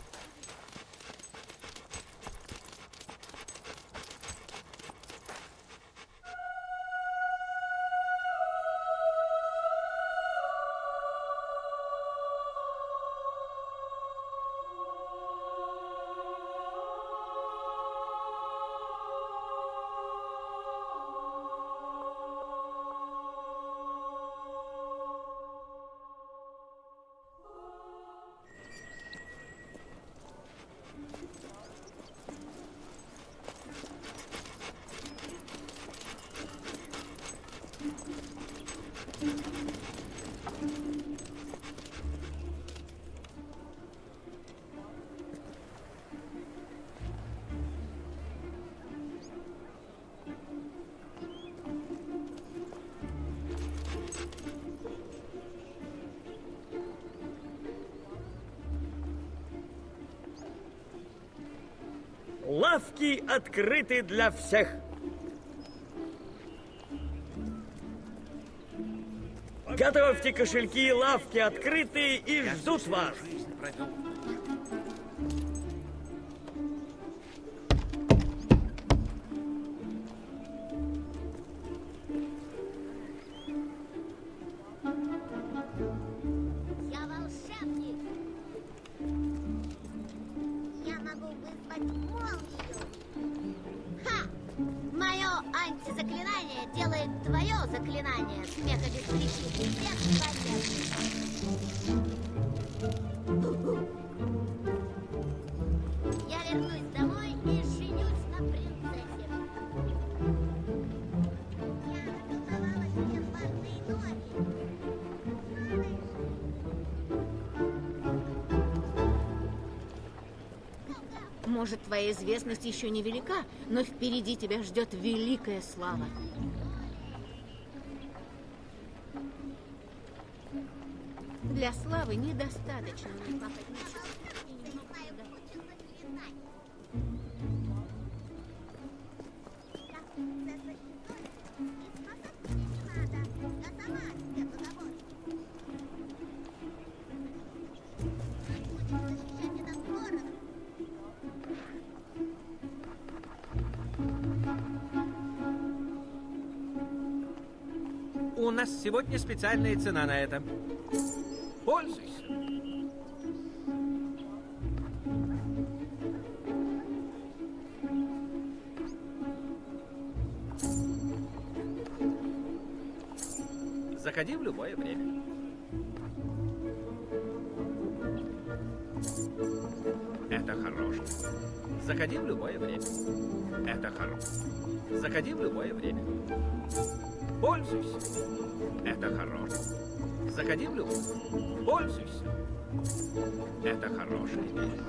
Лавки открыты для всех. Готовьте кошельки, лавки открыты и ждут вас. Я волшебник. Я могу вызвать молнию. Ха! Мое антизаклинание делает твое заклинание смехобесплитней всех Я вернусь домой и женюсь на принцессе. Я наколдовала себе парные ноги. Может, твоя известность еще не велика, но впереди тебя ждет великая слава. Для славы недостаточно лишь махать мечом и немного удовольствия. У нас сегодня специальная цена на это. Пользуйся. Заходи в любое время. Это хорошо. Заходи в любое время. Это хорошо. Заходи в любое время. Пользуйся. Это хорошо. Заходи в любое. Пользуйся. Это хорошая вещь.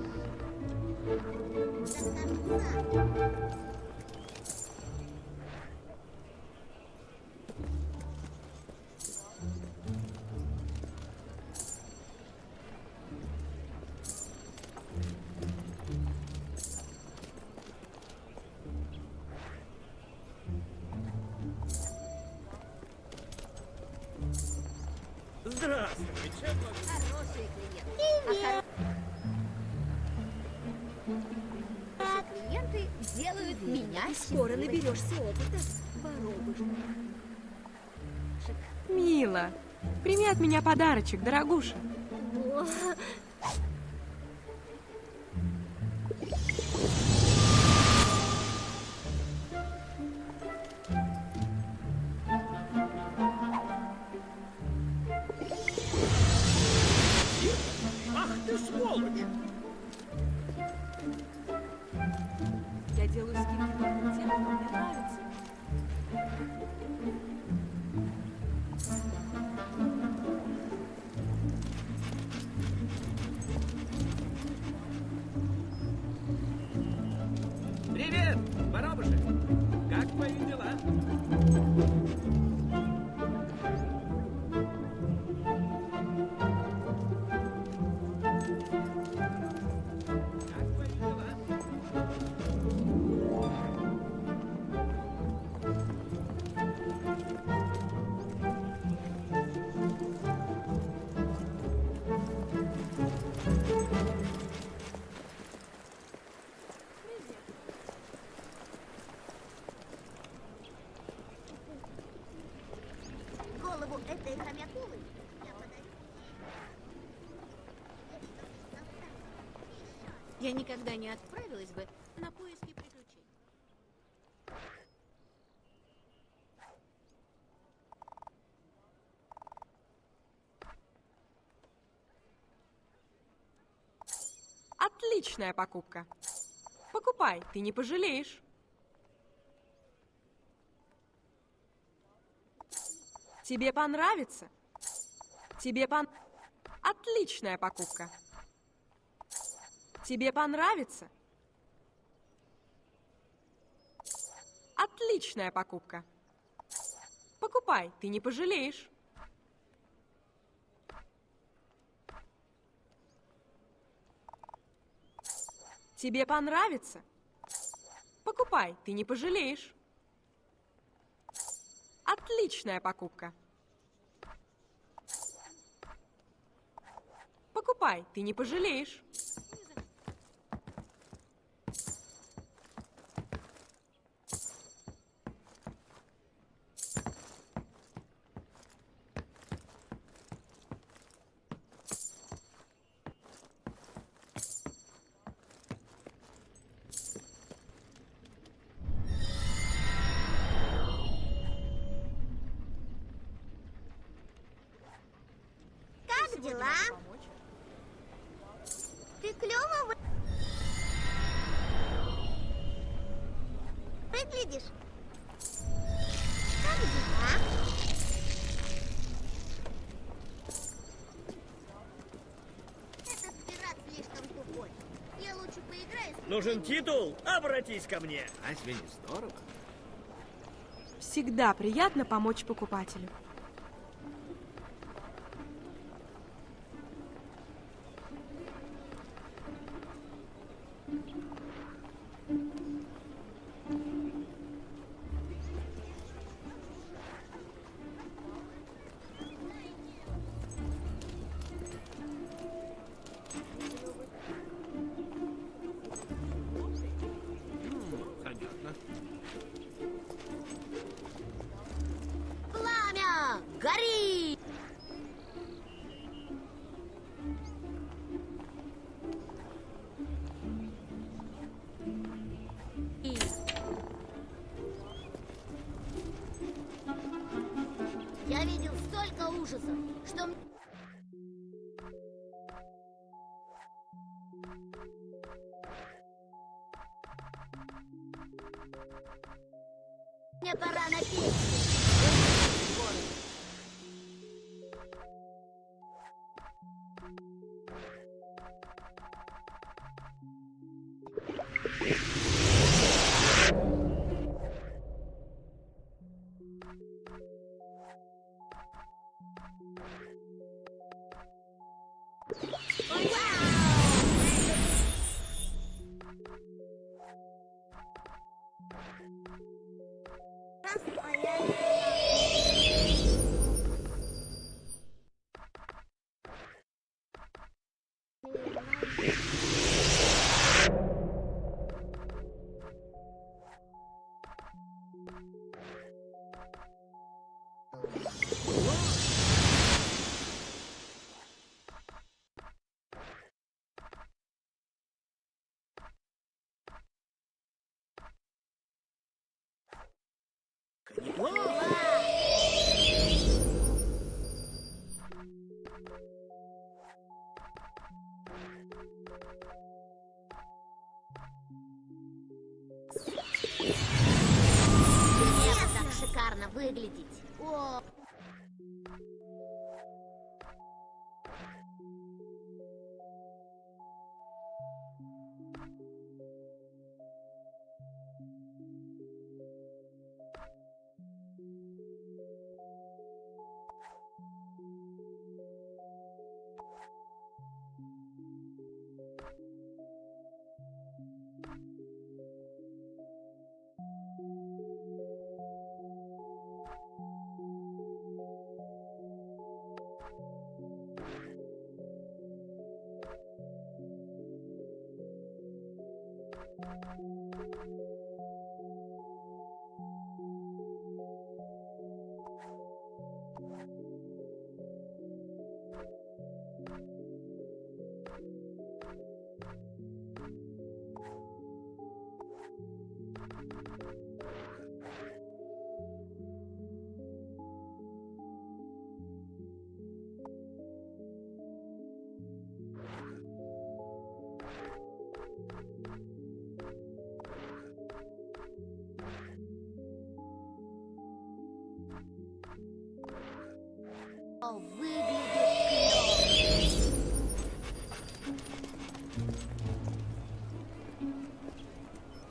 Здравствуйте. Хорошие клиенты. Хорошие клиенты делают меня Скоро счастливой. наберешься опыта. Воробушка. Мила, прими от меня подарочек, дорогуша. О, Ах ты сволочь! Я делаю скидки только тем, кто мне нравится. Привет, воробушек. Как твои дела? Как твои дела? голову этой хомякулы я подарю. Я никогда не отправилась бы на поиски приключений. Отличная покупка. Покупай, ты не пожалеешь. Тебе понравится? Отличная покупка. Тебе понравится? Отличная покупка. Покупай, ты не пожалеешь. Тебе понравится? Покупай, ты не пожалеешь. Отличная покупка. Покупай, ты не пожалеешь. Как дела? Ты клёво выглядишь. Как дела? Этот пират слишком тупой. Я лучше поиграю с... Нужен титул? Обратись ко мне. Разве не здорово? Всегда приятно помочь покупателю. Понятно. Пламя! Гори! Я видел столько ужасов, что... Мне пора на печь. Небо так шикарно выглядеть. О!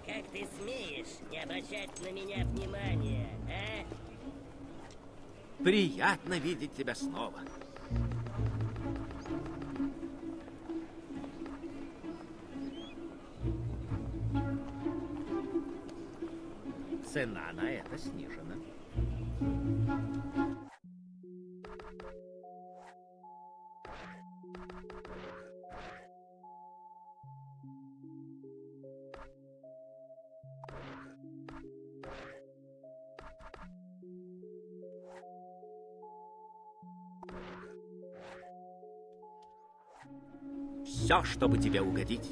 Как ты смеешь не обращать на меня внимания, а? Приятно видеть тебя снова. Цена на это снижена. Все, чтобы тебе угодить.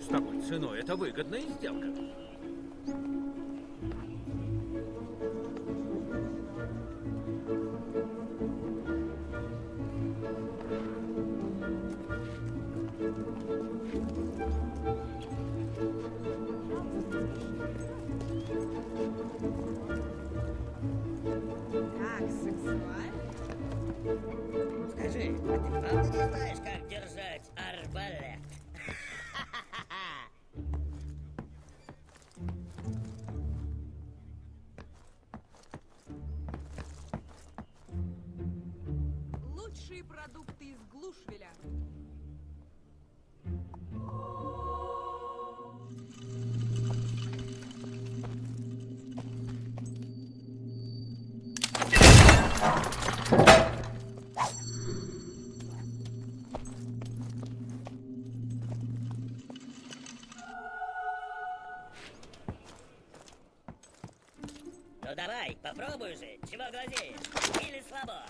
С такой ценой это выгодная сделка. Так, сексуально. Скажи, а ты правда не знаешь, как держать арбалет? Лучшие продукты из Глушвеля. Давай, попробуй же. Чего глазеешь? Или слабо?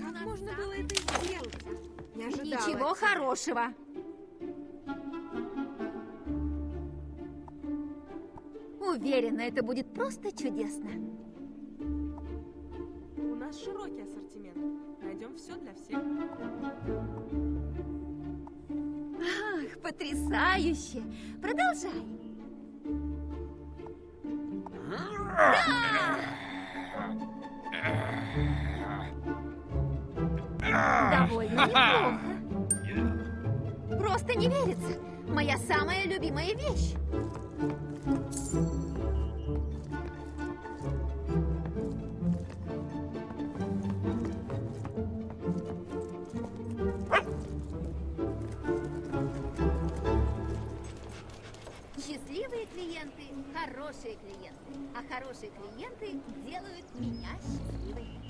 Как можно было это сделать? Не ожидала Ничего от тебя. хорошего. Уверена, это будет просто чудесно. У нас широкий ассортимент. Найдем все для всех. Ах, потрясающе! Продолжай. Довольно неплохо. Просто не верится. Моя самая любимая вещь. Счастливые клиенты – хорошие клиенты. А хорошие клиенты делают меня счастливой.